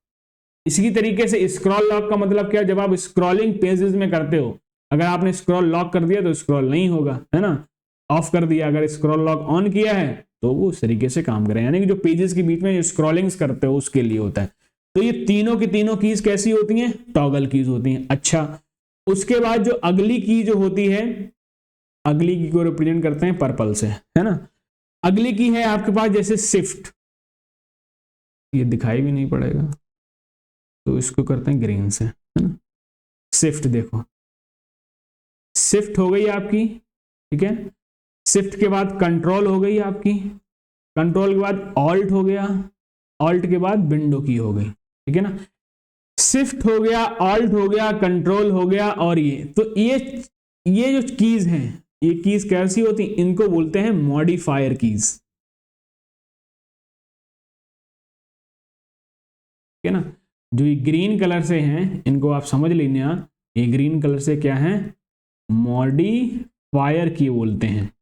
इसी तरीके से स्क्रॉल लॉक का मतलब क्या, जब आप स्क्रॉलिंग पेजेस में करते हो, अगर आपने स्क्रॉल लॉक कर दिया तो स्क्रॉल नहीं होगा, है ना, ऑफ कर दिया, अगर स्क्रॉल लॉक ऑन किया है तो वो उस तरीके से काम करें, यानी कि जो पेजेस के बीच में जो स्क्रॉलिंग्स करते हो उसके लिए होता है। तो ये तीनों की तीनों कीज कैसी होती हैं, टॉगल कीज होती हैं। अच्छा, उसके बाद जो अगली की जो होती है, अगली की को रिप्रेजेंट करते हैं पर्पल से, है ना। अगली की है आपके पास जैसे शिफ्ट, ये दिखाई भी नहीं पड़ेगा, तो इसको करते हैं ग्रीन से, है ना। शिफ्ट देखो, शिफ्ट हो गई आपकी, ठीक है। शिफ्ट के बाद कंट्रोल हो गई आपकी, कंट्रोल के बाद ऑल्ट हो गया, ऑल्ट के बाद विंडो की हो गई, ठीक है ना। शिफ्ट हो गया, ऑल्ट हो गया, कंट्रोल हो गया, और ये जो कीज हैं, ये कीज कैसी होती, इनको बोलते हैं मॉडिफायर कीज, ठीक है ना। जो ये ग्रीन कलर से हैं इनको आप समझ लेना, ये ग्रीन कलर से क्या है, मॉडिफायर की बोलते हैं।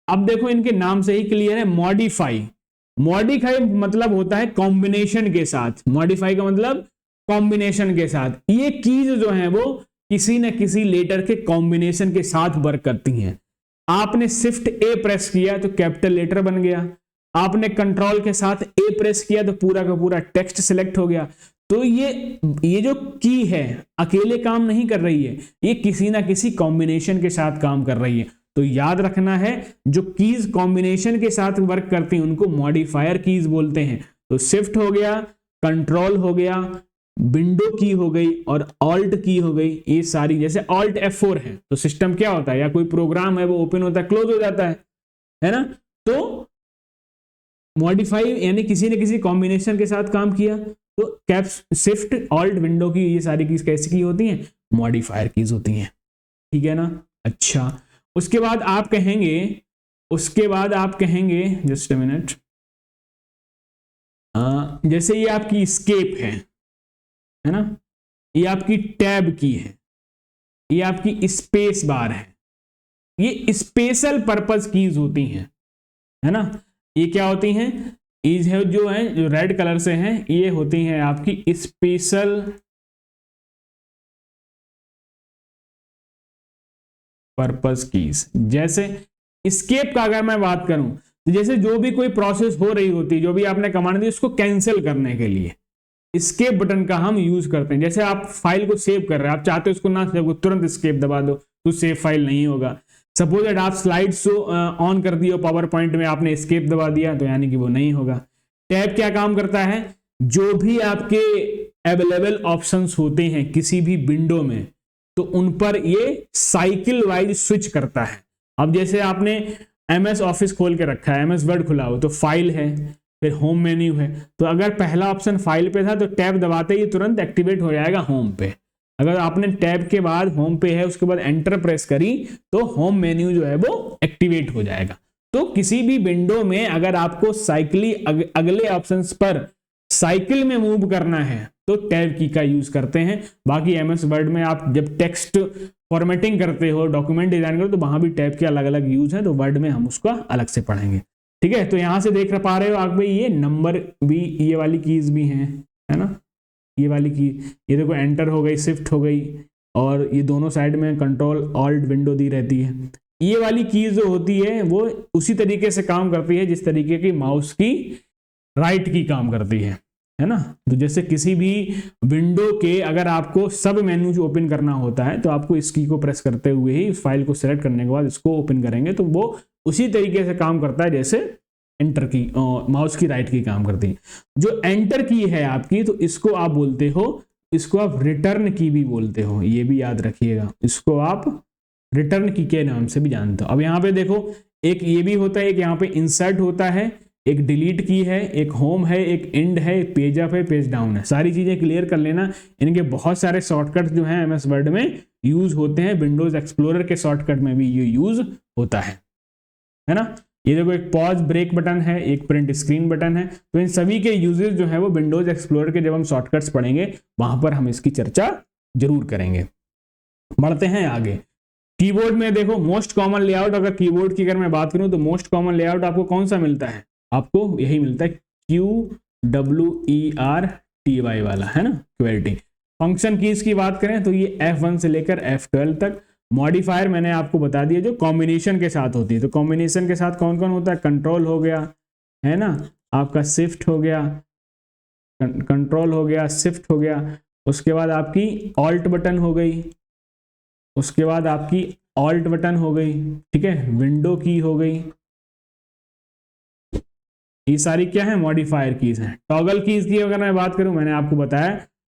अब देखो इनके नाम से ही क्लियर है, मॉडिफाई, मॉडिफाई मतलब होता है कॉम्बिनेशन के साथ, मॉडिफाई का मतलब कॉम्बिनेशन के साथ। ये कीज जो है वो किसी न किसी लेटर के कॉम्बिनेशन के साथ वर्क करती हैं। आपने शिफ्ट ए प्रेस किया तो कैपिटल लेटर बन गया, आपने कंट्रोल के साथ ए प्रेस किया तो पूरा का पूरा टेक्स्ट सिलेक्ट हो गया। तो ये जो की है अकेले काम नहीं कर रही है, ये किसी ना किसी कॉम्बिनेशन के साथ काम कर रही है। तो याद रखना है, जो कीज कॉम्बिनेशन के साथ वर्क करती हैं उनको मॉडिफायर कीज बोलते हैं। तो शिफ्ट हो गया, कंट्रोल हो गया, विंडो की हो गई और ऑल्ट की हो गई, ये सारी, जैसे ऑल्ट F4 है तो सिस्टम क्या होता है, या कोई प्रोग्राम है वो ओपन होता है, क्लोज हो जाता है ना। तो मॉडिफाई यानी किसी न किसी कॉम्बिनेशन के साथ काम किया, तो कैप्स शिफ्ट ऑल्ट विंडो की ये सारी कीज कैसी की होती हैं, मॉडिफायर कीज होती हैं, ठीक है ना। अच्छा, उसके बाद आप कहेंगे जस्ट अ मिनट, जैसे ये आपकी स्केप है ना, ये आपकी टैब की है, ये आपकी स्पेस बार है, ये स्पेशल पर्पस कीज होती हैं, है ना। ये क्या होती हैं, इज है जो रेड कलर से हैं, ये होती हैं आपकी स्पेशल पर्पस कीज। जैसे स्केप का अगर मैं बात करूं तो जैसे जो भी कोई प्रोसेस हो रही होती है, जो भी आपने कमांड दी उसको कैंसिल करने के लिए स्केप बटन का हम यूज करते हैं। जैसे आप फाइल को सेव कर रहे हैं, आप चाहते हो उसको ना सेव, तुरंत स्केप दबा दो तो सेव फाइल नहीं होगा। सपोज दैट आप स्लाइड्स ऑन कर दिए पावर पॉइंट में, आपने स्केप दबा दिया तो यानी कि वो नहीं होगा। टैब क्या काम करता है, जो भी आपके अवेलेबल ऑप्शंस होते हैं किसी भी विंडो में, तो उन पर ये साइकिल वाइज स्विच करता है। अब जैसे आपने MS ऑफिस खोल के रखा है, MS वर्ड खुला हो, तो फाइल है, फिर होम मेन्यू है, तो अगर पहला ऑप्शन फाइल पे था तो टैब दबाते ही तुरंत एक्टिवेट हो जाएगा होम पे। अगर आपने टैब के बाद होम पे है उसके बाद एंटर प्रेस करी तो होम मेन्यू जो है वो एक्टिवेट हो जाएगा। तो किसी भी विंडो में अगर आपको साइकिली अगले ऑप्शंस पर साइकिल में मूव करना है तो टैब की का यूज करते हैं। बाकी MS वर्ड में आप जब टेक्स्ट फॉर्मेटिंग करते हो, डॉक्यूमेंट डिजाइन करो, तो वहां भी टैब के अलग अलग यूज है, तो वर्ड में हम उसका अलग से पढ़ेंगे, ठीक है। तो यहां से देख पा रहे हो आप भाई, ये नंबर भी, ये वाली कीज भी हैं, है ना, ये वाली की, ये देखो एंटर हो गई, शिफ्ट हो गई, और ये दोनों साइड में कंट्रोल ऑल्ट विंडो दी रहती है। ये वाली कीज जो होती है वो उसी तरीके से काम करती है जिस तरीके की माउस की राइट की काम करती है ना। तो जैसे किसी भी विंडो के अगर आपको सब मेन्यू ओपन करना होता है तो आपको इस की को प्रेस करते हुए ही उस फाइल को सेलेक्ट करने के बाद इसको ओपन करेंगे, तो वो उसी तरीके से काम करता है जैसे एंटर की माउस की राइट की काम करती है। जो एंटर की है आपकी, तो इसको आप बोलते हो, इसको आप रिटर्न की भी बोलते हो, ये भी याद रखिएगा, इसको आप रिटर्न की के नाम से भी जानते हो। अब यहाँ पे देखो, एक ये भी होता है, एक यहाँ पे इंसर्ट होता है, एक डिलीट की है, एक होम है, एक एंड है, एक पेज अप है, पेज डाउन है। सारी चीजें क्लियर कर लेना। इनके बहुत सारे शॉर्टकट्स जो हैं MS वर्ड में यूज होते हैं, विंडोज एक्सप्लोरर के शॉर्टकट में भी ये यूज होता है ना। ये देखो, एक पॉज ब्रेक बटन है, एक प्रिंट स्क्रीन बटन है। तो इन सभी के यूजेस जो है वो विंडोज एक्सप्लोरर के जब हम शॉर्टकट्स पढ़ेंगे वहां पर हम इसकी चर्चा जरूर करेंगे। बढ़ते हैं आगे। कीबोर्ड में देखो, मोस्ट कॉमन लेआउट, अगर कीबोर्ड की अगर मैं बात करूं तो मोस्ट कॉमन लेआउट आपको कौन सा मिलता है, आपको यही मिलता है QWERTY वाला, है ना, QWERTY। फंक्शन कीज की बात करें तो ये F1 से लेकर F12 तक। मॉडिफायर मैंने आपको बता दिया जो कॉम्बिनेशन के साथ होती है। तो कॉम्बिनेशन के साथ कौन कौन होता है, कंट्रोल हो गया, है ना, आपका शिफ्ट हो गया, कंट्रोल हो गया, शिफ्ट हो गया, उसके बाद आपकी ऑल्ट बटन हो गई, उसके बाद आपकी ऑल्ट बटन हो गई, ठीक है, विंडो की हो गई। ये सारी क्या है, मॉडिफायर कीज हैं। टॉगल कीज की अगर मैं बात करूं, मैंने आपको बताया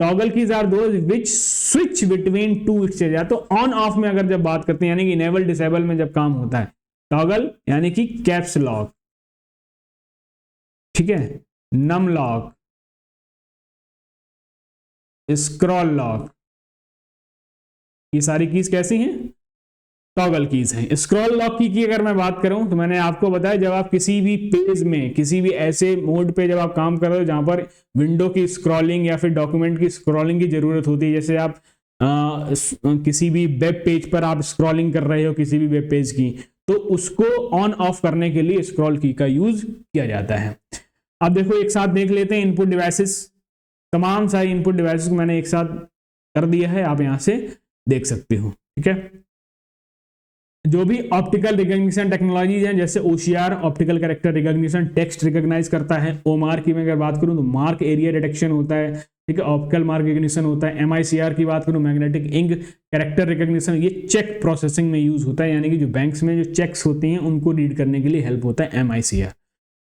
toggle keys are those which switch between two exchange, या तो ऑन ऑफ में अगर जब बात करते हैं यानी कि इनेबल डिसेबल में जब काम होता है, टॉगल यानी कि कैप्स लॉक, ठीक है, नम लॉक, स्क्रॉल लॉक, ये सारी कीज कैसी हैं, टॉगल कीज हैं। स्क्रॉल लॉक की अगर मैं बात करूं तो मैंने आपको बताया जब आप किसी भी पेज में किसी भी ऐसे मोड पे जब आप काम कर रहे हो जहां पर विंडो की स्क्रॉलिंग या फिर डॉक्यूमेंट की स्क्रॉलिंग की जरूरत होती है, जैसे आप किसी भी वेब पेज पर आप स्क्रॉलिंग कर रहे हो किसी भी वेब पेज की, तो उसको ऑन ऑफ करने के लिए स्क्रॉल की का यूज किया जाता है। अब देखो एक साथ देख लेते हैं इनपुट डिवाइसेस, तमाम सारी इनपुट डिवाइसेस को मैंने एक साथ कर दिया है, आप यहां से देख सकते हो, ठीक है। जो भी ऑप्टिकल रिकॉग्निशन टेक्नोलॉजीज हैं जैसे OCR optical character recognition, text recognise करता है। OMAR की मैं अगर बात करूं तो मार्क एरिया डिटेक्शन होता है, ठीक है, ऑप्टिकल मार्क रिकॉग्निशन होता है। MICR की बात करूं मैग्नेटिक इंक कैरेक्टर रिकॉग्निशन, ये चेक प्रोसेसिंग में यूज होता है, यानी कि जो बैंक्स में जो चेक्स होती हैं उनको रीड करने के लिए हेल्प होता है MICR।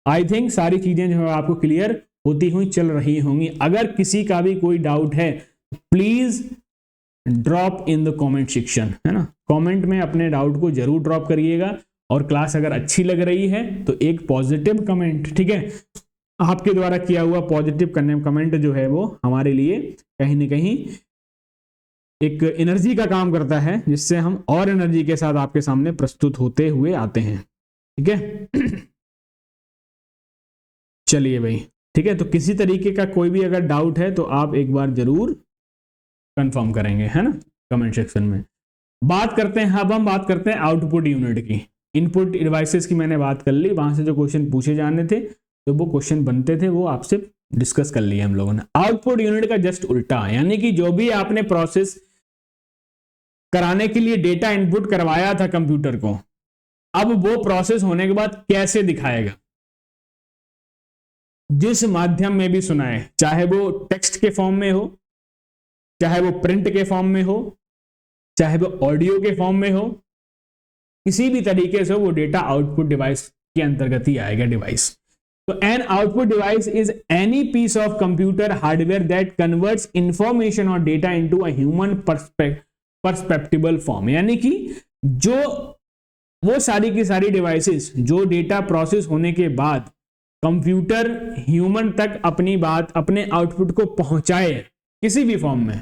आई थिंक सारी चीजें जो है आपको क्लियर होती हुई चल रही होंगी। अगर किसी का भी कोई डाउट है please drop in the comment section, है ना, कमेंट में अपने डाउट को जरूर ड्रॉप करिएगा। और क्लास अगर अच्छी लग रही है तो एक पॉजिटिव कमेंट, ठीक है, आपके द्वारा किया हुआ पॉजिटिव कमेंट जो है वो हमारे लिए कहीं ना कहीं एक एनर्जी का काम करता है, जिससे हम और एनर्जी के साथ आपके सामने प्रस्तुत होते हुए आते हैं, ठीक है। चलिए भाई, ठीक है, तो किसी तरीके का कोई भी अगर डाउट है तो आप एक बार जरूर कंफर्म करेंगे, है ना, कमेंट सेक्शन में। बात करते हैं, अब हम बात करते हैं आउटपुट यूनिट की। इनपुट डिवाइसेस की मैंने बात कर ली, वहां से जो क्वेश्चन पूछे जाने थे तो वो क्वेश्चन बनते थे वो आपसे डिस्कस कर लिया हम लोगों ने। आउटपुट यूनिट का जस्ट उल्टा, यानी कि जो भी आपने प्रोसेस कराने के लिए डेटा इनपुट करवाया था कंप्यूटर को, अब वो प्रोसेस होने के बाद कैसे दिखाएगा, जिस माध्यम में भी सुनाए, चाहे वो टेक्स्ट के फॉर्म में हो, चाहे वो प्रिंट के फॉर्म में हो, चाहे वो ऑडियो के फॉर्म में हो, किसी भी तरीके से वो डेटा आउटपुट डिवाइस के अंतर्गत ही आएगा डिवाइस। तो an output device is any piece of computer hardware that converts information और data into a human perceptible form, यानी कि जो वो सारी की सारी डिवाइसेस जो डेटा प्रोसेस होने के बाद कंप्यूटर ह्यूमन तक अपनी बात, अपने आउटपुट को पहुंचाए किसी भी फॉर्म में।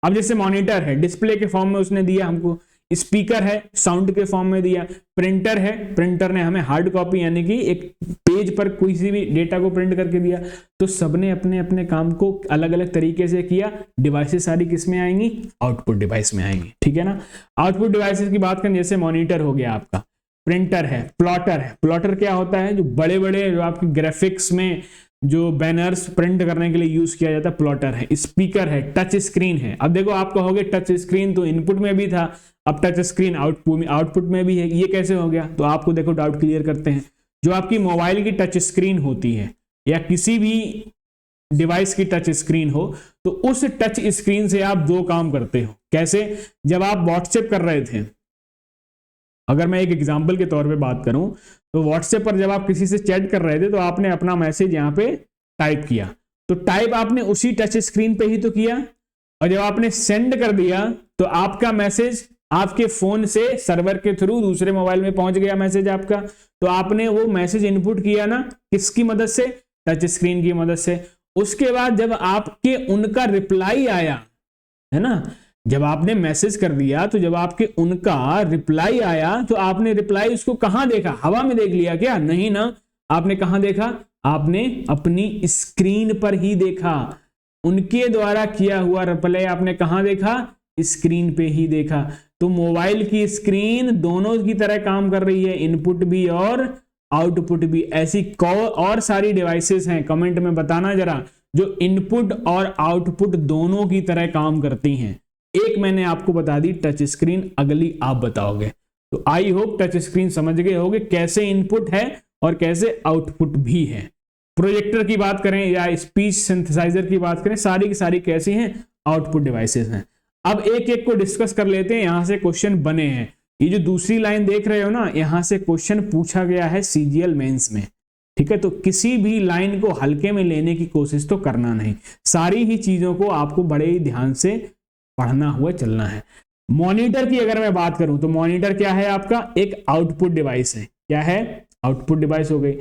अब जैसे मॉनिटर है, डिस्प्ले के फॉर्म में उसने दिया हमको, स्पीकर है, साउंड के फॉर्म में दिया, प्रिंटर है, प्रिंटर ने हमें हार्ड कॉपी यानी कि एक पेज पर किसी भी डेटा को प्रिंट करके दिया। तो सबने अपने अपने काम को अलग अलग तरीके से किया। डिवाइसेस सारी किस में आएंगी, आउटपुट डिवाइस में आएंगी, ठीक है ना। आउटपुट डिवाइसेस की बात करें, जैसे मॉनिटर हो गया आपका, प्रिंटर है, प्लॉटर है। प्लॉटर क्या होता है, जो बड़े बड़े जो आपके ग्राफिक्स में जो बैनर्स प्रिंट करने के लिए यूज किया जाता है, प्लॉटर है। स्पीकर है, टच स्क्रीन है। अब देखो आप कहोगे टच स्क्रीन तो इनपुट में भी था, अब टच स्क्रीन आउटपुट में भी है, ये कैसे हो गया। तो आपको देखो डाउट क्लियर करते हैं। जो आपकी मोबाइल की टच स्क्रीन होती है या किसी भी डिवाइस की टच स्क्रीन हो, तो उस टच स्क्रीन से आप दो काम करते हो। कैसे, जब आप व्हाट्सएप कर रहे थे, अगर मैं एक एग्जांपल के तौर पे बात करूं, तो व्हाट्सएप पर जब आप किसी से चैट कर रहे थे तो आपने अपना मैसेज यहां पे टाइप किया, तो टाइप आपने उसी टच स्क्रीन पे ही तो किया, और जब आपने सेंड कर दिया तो आपका मैसेज आपके फोन से सर्वर के थ्रू दूसरे मोबाइल में पहुंच गया मैसेज आपका। तो आपने वो मैसेज इनपुट किया ना, किसकी मदद से, टच स्क्रीन की मदद से। उसके बाद जब आपके उनका रिप्लाई आया, है ना, जब आपने मैसेज कर दिया तो जब आपके उनका रिप्लाई आया तो आपने रिप्लाई उसको कहां देखा, हवा में देख लिया क्या, नहीं ना, आपने कहां देखा, आपने अपनी स्क्रीन पर ही देखा। उनके द्वारा किया हुआ रिप्लाई आपने कहां देखा, स्क्रीन पे ही देखा। तो मोबाइल की स्क्रीन दोनों की तरह काम कर रही है, इनपुट भी और आउटपुट भी। ऐसी और सारी डिवाइसेस हैं, कमेंट में बताना जरा, जो इनपुट और आउटपुट दोनों की तरह काम करती हैं। एक मैंने आपको बता दी टच स्क्रीन, अगली आप बताओगे। तो आई होप टच स्क्रीन समझ गए होगे कैसे इनपुट है और कैसे आउटपुट भी है। प्रोजेक्टर की बात करें या स्पीच सिंथेसाइजर की बात करें, सारी की सारी कैसी हैं, आउटपुट डिवाइसेस हैं। अब एक एक को डिस्कस कर लेते हैं। यहां से क्वेश्चन बने हैं, ये जो दूसरी लाइन देख रहे हो ना, यहां से क्वेश्चन पूछा गया है सीजीएल मेंस में। ठीक है, तो किसी भी लाइन को हल्के में लेने की कोशिश तो करना नहीं, सारी ही चीजों को आपको बड़े ही ध्यान से पढ़ना हुआ चलना है। मॉनिटर की अगर मैं बात करूं तो मॉनिटर क्या है आपका, एक आउटपुट डिवाइस है। क्या है, आउटपुट डिवाइस हो गई।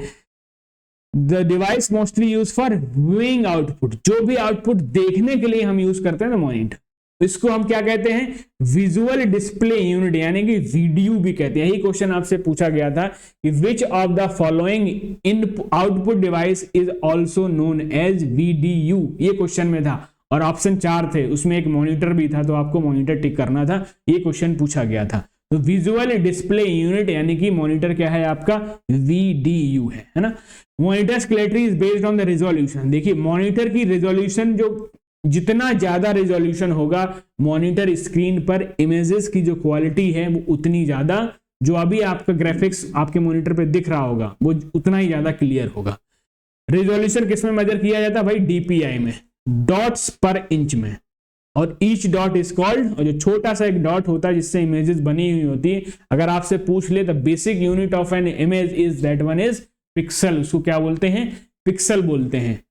The device mostly use for viewing output, जो भी आउटपुट देखने के लिए हम यूज करते हैं ना मॉनिटर, इसको हम क्या कहते हैं, विजुअल डिस्प्ले यूनिट, यानी कि वीडीयू भी कहते हैं। यही क्वेश्चन आपसे पूछा गया था कि which of the following in output device is also known as VDU, ये क्वेश्चन में था और ऑप्शन 4 थे, उसमें एक मॉनिटर भी था, तो आपको मॉनिटर टिक करना था, ये क्वेश्चन पूछा गया था। तो विजुअल डिस्प्ले यूनिट यानी कि मॉनिटर क्या है आपका, वीडीयू है ना। Monitors clarity is based on the resolution, देखिए मॉनिटर की रिजोल्यूशन, जो जितना ज्यादा रिजोल्यूशन होगा मॉनिटर स्क्रीन पर इमेजेस की जो क्वालिटी है वो उतनी ज्यादा, जो अभी आपका ग्राफिक्स आपके मॉनिटर पे दिख रहा होगा वो उतना ही ज्यादा क्लियर होगा। रिजोल्यूशन किस में मेजर किया जाता है भाई, डीपीआई में, डॉट्स पर इंच में, और ईच डॉट इज कॉल्ड, और जो छोटा सा एक डॉट होता है जिससे इमेजेस बनी हुई होती है, अगर आपसे पूछ ले तो basic unit of an image is that one is pixel, उसको क्या बोलते हैं, पिक्सल बोलते हैं।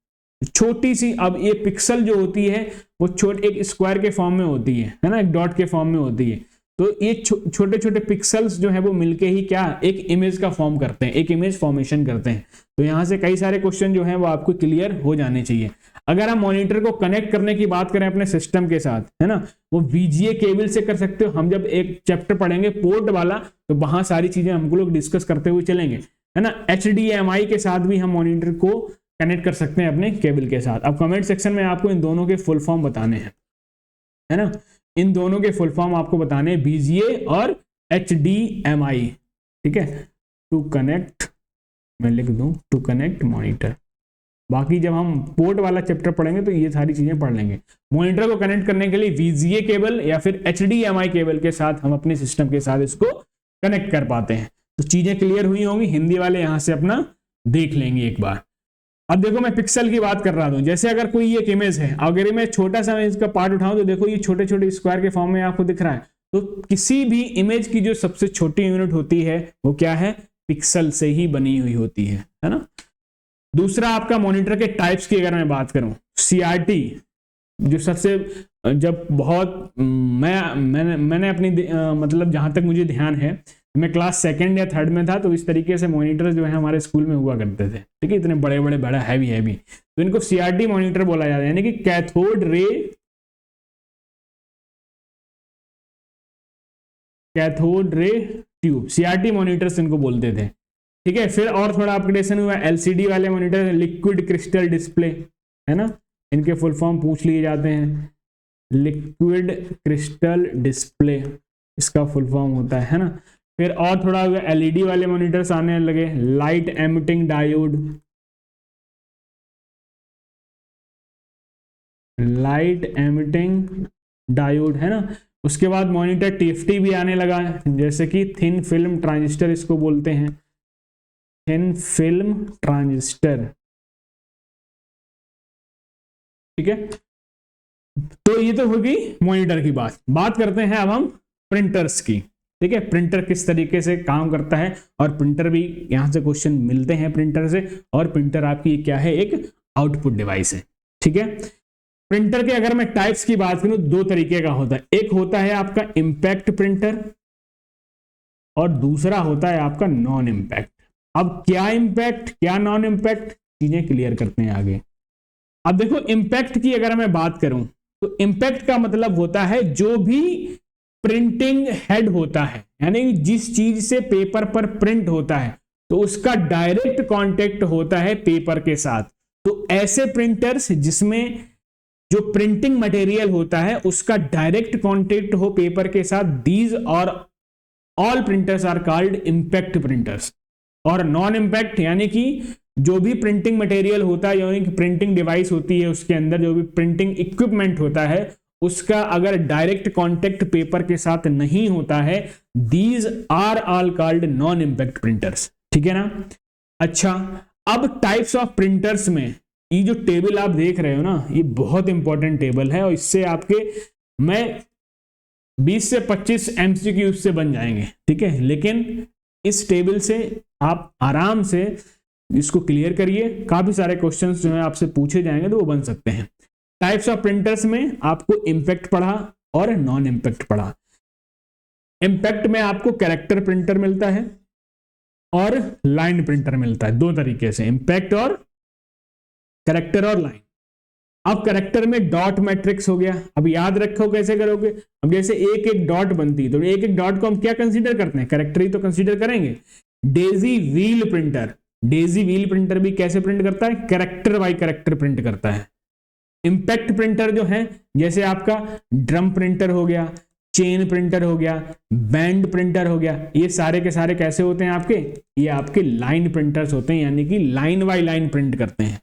छोटी सी, अब ये पिक्सल जो होती है वो एक स्क्वायर के फॉर्म में होती है ना, एक डॉट के फॉर्म में होती है, तो ये छोटे छोटे पिक्सल्स जो है वो मिलके ही क्या एक इमेज का फॉर्म करते हैं, एक इमेज फॉर्मेशन करते हैं। तो यहां से कई सारे क्वेश्चन जो है वो आपको क्लियर हो जाने चाहिए। अगर हम मॉनिटर को कनेक्ट करने की बात करें अपने सिस्टम के साथ, है ना, वो VGA केबल से कर सकते हो। हम जब एक चैप्टर पढ़ेंगे पोर्ट वाला तो वहां सारी चीजें हमको लोग डिस्कस करते हुए चलेंगे, है ना। HDMI के साथ भी हम मॉनिटर को कनेक्ट कर सकते हैं अपने केबल के साथ। अब कमेंट सेक्शन में आपको इन दोनों के फुल फॉर्म बताने हैं, है ना, इन दोनों के फुल फॉर्म आपको बताने हैं, VGA और HDMI, ठीक है। टू कनेक्ट, मैं लिख दूं टू कनेक्ट मॉनिटर, बाकी जब हम पोर्ट वाला चैप्टर पढ़ेंगे तो ये सारी चीजें पढ़ लेंगे। मॉनिटर को कनेक्ट करने के लिए VGA केबल या फिर HDMI केबल के साथ हम अपने सिस्टम के साथ इसको कनेक्ट कर पाते हैं। तो चीजें क्लियर हुई होंगी, हिंदी वाले यहां से अपना देख लेंगे एक बार। अब देखो मैं पिक्सल की बात कर रहा हूं, जैसे अगर कोई एक इमेज है, अगर मैं छोटा सा इसका पार्ट उठाऊं तो देखो ये छोटे छोटे स्क्वायर के फॉर्म में आपको दिख रहा है। तो किसी भी इमेज की जो सबसे छोटी यूनिट होती है वो क्या है, पिक्सल से ही बनी हुई होती है ना। दूसरा आपका मॉनिटर के टाइप्स की अगर मैं बात करूं, CRT जो सबसे, जब बहुत मैंने अपनी मतलब जहां तक मुझे ध्यान है, मैं क्लास 2nd या 3rd में था, तो इस तरीके से मॉनिटर जो है हमारे स्कूल में हुआ करते थे, ठीक है, इतने बड़े बड़े बड़ा हैवी, तो इनको CRT मॉनिटर बोला जाता है, यानी कि cathode ray tube, CRT monitors इनको बोलते थे, ठीक है। फिर और थोड़ा अपग्रेडेशन हुआ, LCD वाले मॉनिटर, लिक्विड क्रिस्टल डिस्प्ले, है ना, इनके फुल फॉर्म पूछ लिए जाते हैं, लिक्विड क्रिस्टल डिस्प्ले इसका फुल फॉर्म होता है ना। फिर और थोड़ा LED वाले मॉनिटर्स आने लगे, लाइट एमिटिंग डायोड, है ना। उसके बाद मॉनिटर TFT भी आने लगा, जैसे कि थिन फिल्म ट्रांजिस्टर इसको बोलते हैं, थिन फिल्म ट्रांजिस्टर, ठीक है। तो ये तो होगी मॉनिटर की बात करते हैं अब हम प्रिंटर्स की, ठीक है। प्रिंटर किस तरीके से काम करता है, और प्रिंटर भी यहां से क्वेश्चन मिलते हैं प्रिंटर से, और प्रिंटर आपकी क्या है, एक आउटपुट डिवाइस है, ठीक है। प्रिंटर के अगर मैं टाइप्स की बात करूं, 2 तरीके का होता है, एक होता है आपका इंपैक्ट प्रिंटर और दूसरा होता है आपका नॉन इंपैक्ट। अब क्या इंपैक्ट क्या नॉन इंपैक्ट, चीजें क्लियर करते हैं आगे। अब देखो इंपैक्ट की अगर मैं बात करूं तो इंपैक्ट का मतलब होता है जो भी प्रिंटिंग हेड होता है, यानी जिस चीज से पेपर पर प्रिंट होता है तो उसका डायरेक्ट कांटेक्ट होता है पेपर के साथ। तो ऐसे प्रिंटर्स जिसमें जो प्रिंटिंग मटेरियल होता है उसका डायरेक्ट कांटेक्ट हो पेपर के साथ, these are all printers are called impact printers. और नॉन इंपैक्ट यानी कि जो भी प्रिंटिंग मटेरियल होता है, यानी कि प्रिंटिंग डिवाइस होती है, उसके अंदर जो भी प्रिंटिंग इक्विपमेंट होता है उसका अगर डायरेक्ट कांटेक्ट पेपर के साथ नहीं होता है, these are all called non impact printers, ठीक है ना। अच्छा, अब टाइप्स ऑफ प्रिंटर्स में ये जो टेबल आप देख रहे हो ना, ये बहुत इंपॉर्टेंट टेबल है, और इससे आपके मैं 20 से 25 MCQ से बन जाएंगे, ठीक है। लेकिन इस टेबल से आप आराम से इसको क्लियर करिए, काफी सारे क्वेश्चंस जो है आपसे पूछे जाएंगे तो वो बन सकते हैं। टाइप्स ऑफ प्रिंटर्स में आपको इम्पैक्ट पढ़ा और नॉन इम्पैक्ट पढ़ा। इम्पैक्ट में आपको कैरेक्टर प्रिंटर मिलता है और लाइन प्रिंटर मिलता है, दो तरीके से, इम्पैक्ट और कैरेक्टर और लाइन। अब कैरेक्टर में डॉट मैट्रिक्स हो गया। अब याद रखो कैसे करोगे, अब जैसे एक एक डॉट बनती है तो एक एक डॉट को हम क्या कंसीडर करते हैं, कैरेक्टर ही तो कंसीडर करेंगे। Daisy wheel printer, Daisy wheel printer भी कैसे प्रिंट करता है, कैरेक्टर बाय कैरेक्टर प्रिंट करता है। इम्पैक्ट प्रिंटर जो है जैसे आपका ड्रम प्रिंटर हो गया, चेन प्रिंटर हो गया, बैंड प्रिंटर हो गया, ये सारे के सारे कैसे होते हैं आपके, ये आपके लाइन प्रिंटर्स होते हैं, यानी कि लाइन बाय लाइन प्रिंट करते हैं।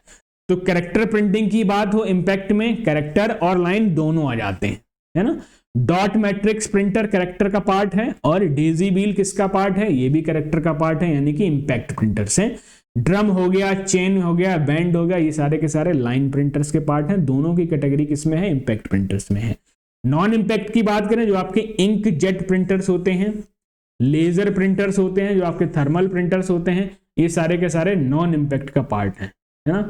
तो कैरेक्टर प्रिंटिंग की बात हो, इम्पैक्ट में कैरेक्टर और लाइन दोनों आ जाते हैं, है ना। डॉट मैट्रिक्स प्रिंटर कैरेक्टर का पार्ट है और डेजी व्हील किसका पार्ट है, ये भी कैरेक्टर का पार्ट है, यानी कि इम्पैक्ट प्रिंटर से। ड्रम हो गया, चेन हो गया, बैंड हो गया, ये सारे के सारे लाइन प्रिंटर्स के पार्ट हैं। दोनों की कैटेगरी किसमें है, इम्पैक्ट प्रिंटर्स में है। नॉन इम्पैक्ट की बात करें, जो आपके इंक जेट प्रिंटर्स होते हैं, लेजर प्रिंटर्स होते हैं, जो आपके थर्मल प्रिंटर्स होते हैं, ये सारे के सारे नॉन इम्पैक्ट का पार्ट है ना।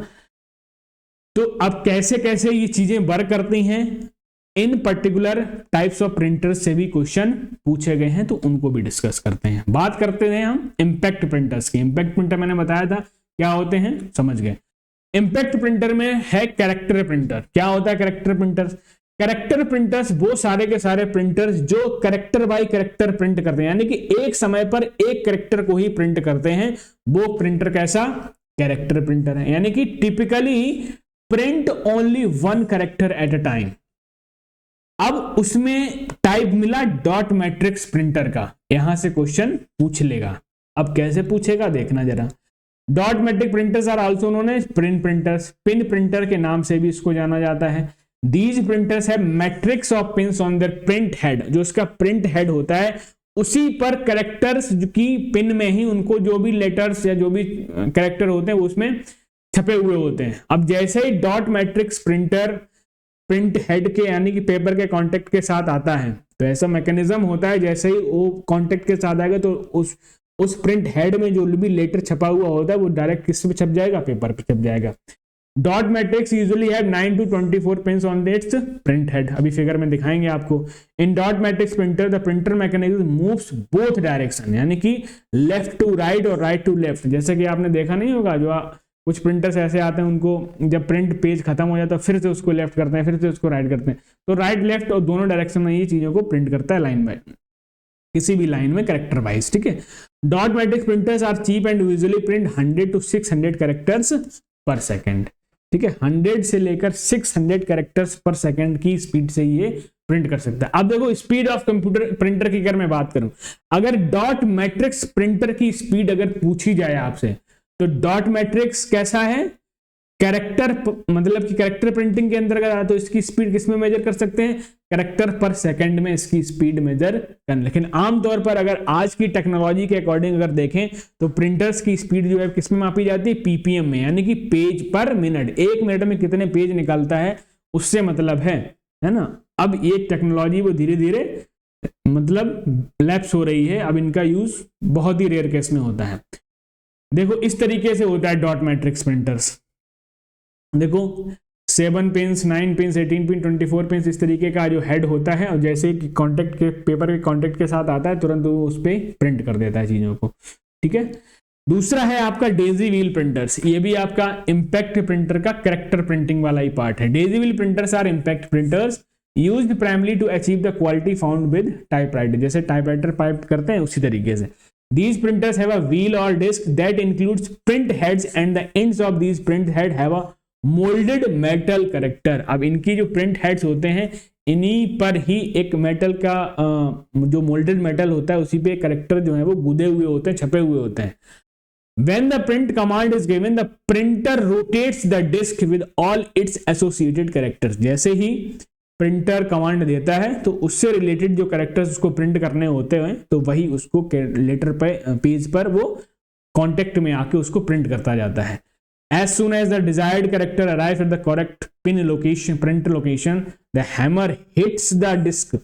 तो अब कैसे कैसे ये चीजें वर्क करती हैं, इन पर्टिकुलर टाइप्स ऑफ प्रिंटर्स से भी क्वेश्चन पूछे गए हैं, तो उनको भी डिस्कस करते हैं। बात करते हैं हम इम्पैक्ट प्रिंटर्स की। इम्पैक्ट प्रिंटर मैंने बताया था क्या होते हैं, समझ गए। इम्पैक्ट प्रिंटर में है कैरेक्टर प्रिंटर। क्या होता है कैरेक्टर प्रिंटर्स, कैरेक्टर प्रिंटर्स वो सारे के सारे प्रिंटर्स जो कैरेक्टर बाय कैरेक्टर प्रिंट करते हैं, यानी कि एक समय पर एक कैरेक्टर को ही प्रिंट करते हैं, वो प्रिंटर कैसा, कैरेक्टर प्रिंटर है। यानी कि typically print only one character at a time. अब उसमें टाइप मिला डॉट मैट्रिक्स प्रिंटर का, यहां से क्वेश्चन पूछ लेगा। अब कैसे पूछेगा देखना जरा। Dot matrix printers are also known as print printers, pin printer के नाम से भी इसको जाना जाता है। These printers have matrix of pins on their print head, जो इसका प्रिंट हेड होता है उसी पर कैरेक्टर्स की पिन में ही उनको जो भी लेटर्स या जो भी कैरेक्टर होते हैं वो उसमें छपे हुए होते हैं। अब जैसे ही dot matrix printer print head के यानी कि पेपर के कांटेक्ट के साथ आता है, तो ऐसा मैकेनिज्म होता है, जैसे ही वो कांटेक्ट के साथ आएगा तो उस प्रिंट हेड में जो भी लेटर छपा हुआ होता है वो डायरेक्ट किस पे छप जाएगा, पेपर पे छप जाएगा। Dot matrix usually have 9 to 24 pins on it's print head. अभी फिगर में दिखाएंगे आपको। In dot matrix printer the printer mechanism moves both direction, यानी कि लेफ्ट टू राइट और राइट टू लेफ्ट। जैसे कि आपने देखा नहीं होगा, जो कुछ प्रिंटर्स ऐसे आते हैं, उनको जब प्रिंट पेज खत्म हो जाता है फिर से उसको लेफ्ट करते हैं, फिर से उसको राइट करते हैं, तो राइट लेफ्ट और दोनों डायरेक्शन में ये चीजों को प्रिंट करता है लाइन बाय, किसी भी लाइन में कैरेक्टर वाइज, ठीक है। Dot matrix printers are cheap and usually print 100 to 600 characters per second, ठीक है। 100 से लेकर 600 कैरेक्टर्स पर सेकेंड की स्पीड से ये प्रिंट कर सकता है। अब देखो स्पीड ऑफ कंप्यूटर प्रिंटर की अगर मैं बात करूं, अगर डॉट मैट्रिक्स प्रिंटर की स्पीड अगर पूछी जाए आपसे, तो डॉट मैट्रिक्स कैसा है, कैरेक्टर, मतलब कि कैरेक्टर प्रिंटिंग के अंतर्गत आता है, तो इसकी स्पीड किसमें मेजर कर सकते हैं, कैरेक्टर पर सेकंड में इसकी स्पीड मेजर कर। लेकिन आमतौर पर अगर आज की टेक्नोलॉजी के अकॉर्डिंग अगर देखें तो प्रिंटर्स की स्पीड जो है किसमें मापी जाती है, पीपीएम में, यानी कि पेज पर मिनट। एक मिनट में कितने पेज निकलता है उससे मतलब है ना। अब ये टेक्नोलॉजी वो धीरे धीरे मतलब लैप्स हो रही है, अब इनका यूज बहुत ही रेयर केस में होता है। देखो इस तरीके से होता है डॉट मैट्रिक्स प्रिंटर्स। देखो 7 पिंस, 9 पिंस, 18 पिन, 24 पिंस, इस तरीके का जो हेड होता है, और जैसे कि कॉन्टेक्ट के पेपर के कॉन्टेक्ट के साथ आता है तुरंत वो उस पर प्रिंट कर देता है चीजों को, ठीक है। दूसरा है आपका डेजी व्हील प्रिंटर्स। ये भी आपका इम्पैक्ट प्रिंटर का कैरेक्टर प्रिंटिंग वाला ही पार्ट है। Daisy wheel printers are impact printers used primary to achieve the quality found with typewriter. जैसे टाइपराइटर टाइप करते हैं उसी तरीके से। These printers have a wheel or disc that includes print heads and the ends of these print head have a molded metal character। अब इनकी जो print heads होते हैं इन्हीं पर ही एक मेटल का जो मोल्डेड मेटल होता है उसी पे कैरेक्टर जो है वो गुदे हुए होते हैं, छपे हुए होते हैं। When the print command is given, the printer rotates the disc with all its associated characters। जैसे ही प्रिंटर कमांड देता है तो उससे रिलेटेड जो कैरेक्टर्स उसको प्रिंट करने होते हैं तो वही उसको लेटर पे पेज पर वो कांटेक्ट में आके उसको प्रिंट करता जाता है। As soon as the desired character arrives at the correct pin location, print location, the hammer hits the disk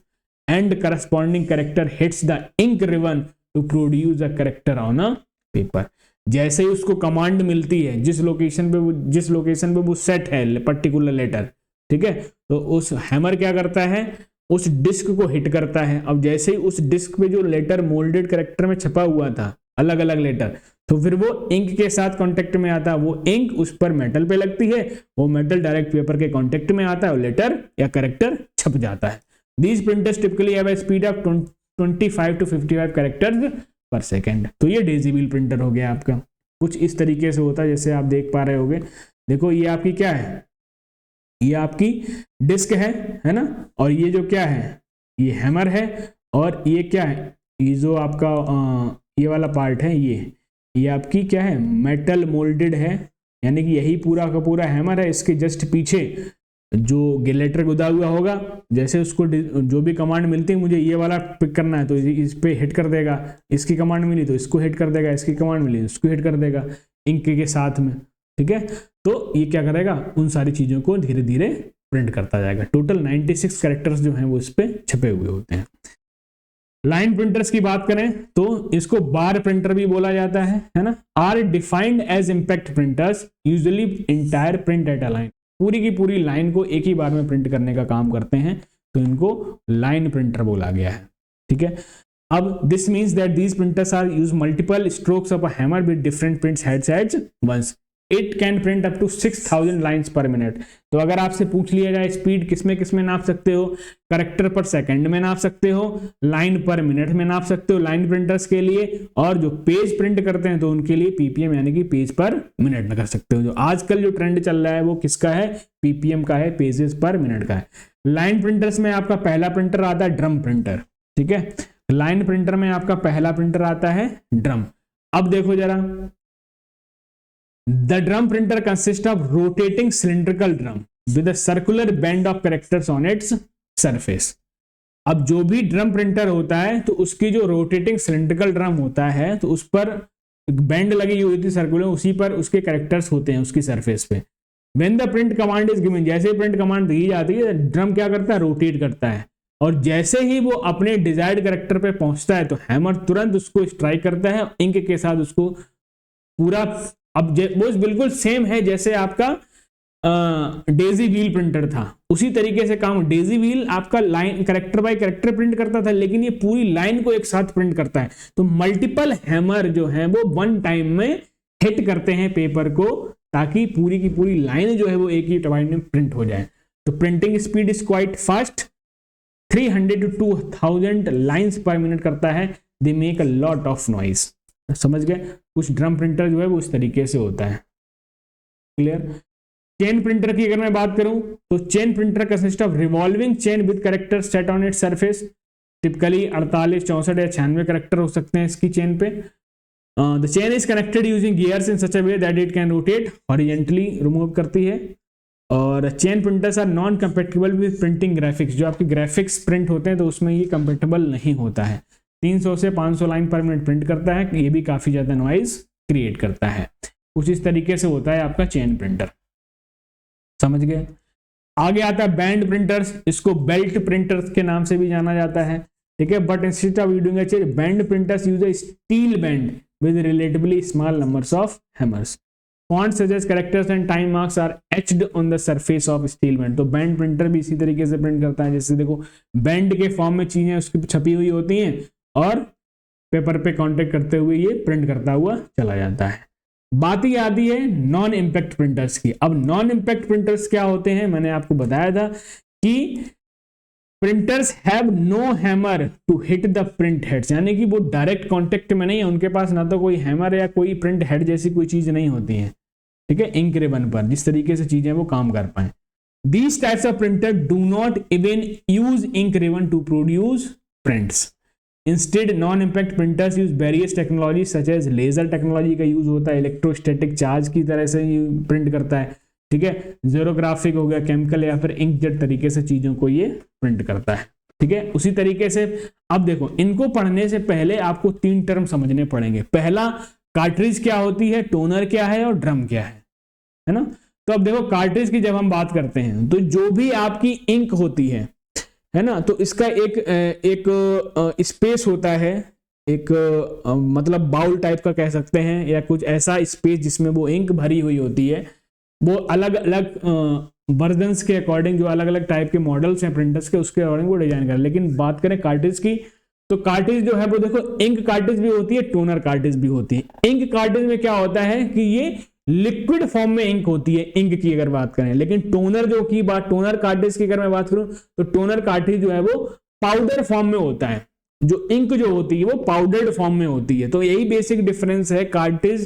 and corresponding character hits the ink ribbon to produce a character on a paper। जैसे ही उसको कमांड मिलती है जिस लोकेशन पे वो सेट है पर्टिकुलर लेटर, ठीक है, तो उस हैमर क्या करता है, उस डिस्क को हिट करता है। अब जैसे ही उस डिस्क पे जो लेटर मोल्डेड कैरेक्टर में छपा हुआ था, अलग अलग लेटर, तो फिर वो इंक के साथ कांटेक्ट में आता है, वो इंक उस पर मेटल पे लगती है, वो मेटल डायरेक्ट पेपर के कांटेक्ट में आता है और लेटर या कैरेक्टर छप जाता है। These printers typically have a speed of 25 to 55 characters per second. तो ये डेजी व्हील प्रिंटर हो गया आपका, कुछ इस तरीके से होता है जैसे आप देख पा रहे होगे। देखो ये आपकी क्या है, ये आपकी डिस्क है ना, और ये जो क्या है, ये हैमर है, और ये क्या है, ये जो आपका ये वाला पार्ट है, ये आपकी क्या है, मेटल मोल्डेड है, यानी कि यही पूरा का पूरा हैमर है। इसके जस्ट पीछे जो लेटर गुदा हुआ होगा, जैसे उसको जो भी कमांड मिलती है, मुझे ये वाला पिक करना है तो इस पे हिट कर देगा, इसकी कमांड मिली तो इसको हिट कर देगा, इसकी कमांड मिली तो इसको हिट कर देगा इंक के साथ में, ठीक है। तो ये क्या करेगा, उन सारी चीजों को धीरे धीरे प्रिंट करता जाएगा। टोटल 96 कैरेक्टर्स जो हैं वो इस पे छपे हुए होते हैं। लाइन प्रिंटर्स की बात करें तो इसको बार प्रिंटर भी बोला जाता है ना। Are defined as impact printers, usually entire print at a line, पूरी की पूरी लाइन को एक ही बार में प्रिंट करने का काम करते हैं, तो इनको लाइन प्रिंटर बोला गया है, ठीक है। अब this means that these printers are use multiple strokes of a hammer with different prints heads at once. It can print up to 6000 lines per minute. तो अगर आपसे पूछ लिया जाए स्पीड किसमें नाप सकते हो, करेक्टर पर सेकंड में नाप सकते हो, लाइन पर मिनट में नाप सकते हो लाइन प्रिंटर्स के लिए, और जो पेज प्रिंट करते हैं तो उनके लिए पीपीएम यानी कि पेज पर मिनट में कर सकते हो। जो आजकल जो ट्रेंड चल रहा है वो किसका है, पीपीएम का है, पेजेस पर मिनट का है। लाइन प्रिंटर्स में आपका पहला प्रिंटर आता है ड्रम प्रिंटर, ठीक है। लाइन प्रिंटर में आपका पहला प्रिंटर आता है ड्रम। अब देखो जरा, The drum printer consists of rotating cylindrical drum with a circular band of characters on its surface। अब जो भी ड्रम प्रिंटर होता है तो उसकी जो रोटेटिंग सिलिंड्रिकल ड्रम होता है तो उस पर बैंड लगी हुई थी सर्कुलर, उसी पर उसके कैरेक्टर्स होते हैं उसकी सरफेस पे। When the print command is given, जैसे ही प्रिंट कमांड दी जाती है ड्रम क्या करता है, रोटेट करता है, और जैसे ही वो अपने डिजायर्ड कैरेक्टर पे पहुंचता है तो हैमर तुरंत उसको स्ट्राइक करता है इंक के साथ उसको पूरा। अब वो बिल्कुल सेम है जैसे आपका डेजी व्हील प्रिंटर था, उसी तरीके से काम। डेजी व्हील आपका line character bye character print करता था, लेकिन ये पूरी लाइन को एक साथ प्रिंट करता है। तो मल्टीपल हैमर जो है वो वन टाइम में हिट करते हैं पेपर को, ताकि पूरी की पूरी लाइन जो है वो एक ही टाइम में प्रिंट हो जाए। तो printing speed is quite fast, 300 to 2000 lines per minute करता है। They make a lot of noise. समझ गए, कुछ ड्रम प्रिंटर जो है वो इस तरीके से होता है। क्लियर। चेन प्रिंटर की अगर मैं बात करूं तो chain printer consist of revolving chain with character set on its surface. Typically 48, 64 या 96 कैरेक्टर हो सकते हैं इसकी चेन पे। The chain is connected using gears in such a way that it can rotate horizontally, remove करती है। और chain printers are non compatible with printing graphics, जो आपके ग्राफिक्स प्रिंट होते हैं तो उसमें ये कंपेटेबल नहीं होता है। 300 से 500 लाइन पर मिनट प्रिंट करता है, ये भी काफी ज्यादा नॉइज क्रिएट करता है। कुछ इस तरीके से होता है आपका चेन प्रिंटर। समझ गए। आगे आता है बैंड प्रिंटर्स, इसको बेल्ट प्रिंटर्स के नाम से भी जाना जाता है, ठीक है। But instead of using a chain, band printers use a steel band with relatively small numbers of hammers. Fonts such as characters and time marks are etched on the surface of steel band। तो बैंड प्रिंटर भी इसी तरीके से प्रिंट करता है, जैसे देखो बैंड के फॉर्म में चीजें उसकी छपी हुई होती हैं और पेपर पे कांटेक्ट करते हुए ये प्रिंट करता हुआ चला जाता है। बात ही आती है नॉन इम्पैक्ट प्रिंटर्स की। अब नॉन इम्पैक्ट प्रिंटर्स क्या होते हैं, मैंने आपको बताया था कि printers have no hammer to hit the print heads, यानी कि वो डायरेक्ट कांटेक्ट में नहीं है, उनके पास ना तो कोई हैमर या कोई प्रिंट हेड जैसी कोई चीज नहीं होती है, ठीक है, इंक रिबन पर जिस तरीके से चीजें वो काम कर पाए। These types of printer do not even use ink ribbon to produce prints. Instead, non-impact printers use various technologies such as laser technology का यूज होता है, इलेक्ट्रोस्टैटिक चार्ज की तरह से प्रिंट करता है, ठीक है। ज़ेरोग्राफिक हो गया, केमिकल या फिर इंकजेट तरीके से चीजों को ये प्रिंट करता है, ठीक है। उसी तरीके से अब देखो, इनको पढ़ने से पहले आपको 3 टर्म समझने पड़ेंगे। पहला, कार्ट्रिज क्या होती है, टोनर क्या है और ड्रम क्या है ना। तो अब देखो कार्ट्रिज की जब हम बात करते हैं तो जो भी आपकी इंक होती है ना, तो इसका एक स्पेस होता है, एक मतलब बाउल टाइप का कह सकते हैं, या कुछ ऐसा स्पेस जिसमें वो इंक भरी हुई होती है। वो अलग अलग वर्जन्स के अकॉर्डिंग, जो अलग अलग टाइप के मॉडल्स हैं प्रिंटर्स के, उसके अकॉर्डिंग वो डिजाइन कर। लेकिन बात करें कार्ट्रिज की, तो कार्ट्रिज जो है वो देखो इंक कार्ट्रिज भी होती है, टोनर कार्ट्रिज भी होती है। इंक कार्ट्रिज में क्या होता है कि ये लिक्विड फॉर्म में इंक होती है, इंक की अगर बात करें। लेकिन टोनर जो की बात, टोनर कार्ट्रिज की अगर मैं बात करूं, तो टोनर कार्ट्रिज जो है वो पाउडर फॉर्म में होता है। जो इंक जो होती है वो पाउडर्ड फॉर्म में होती है। तो यही बेसिक डिफरेंस है कार्ट्रिज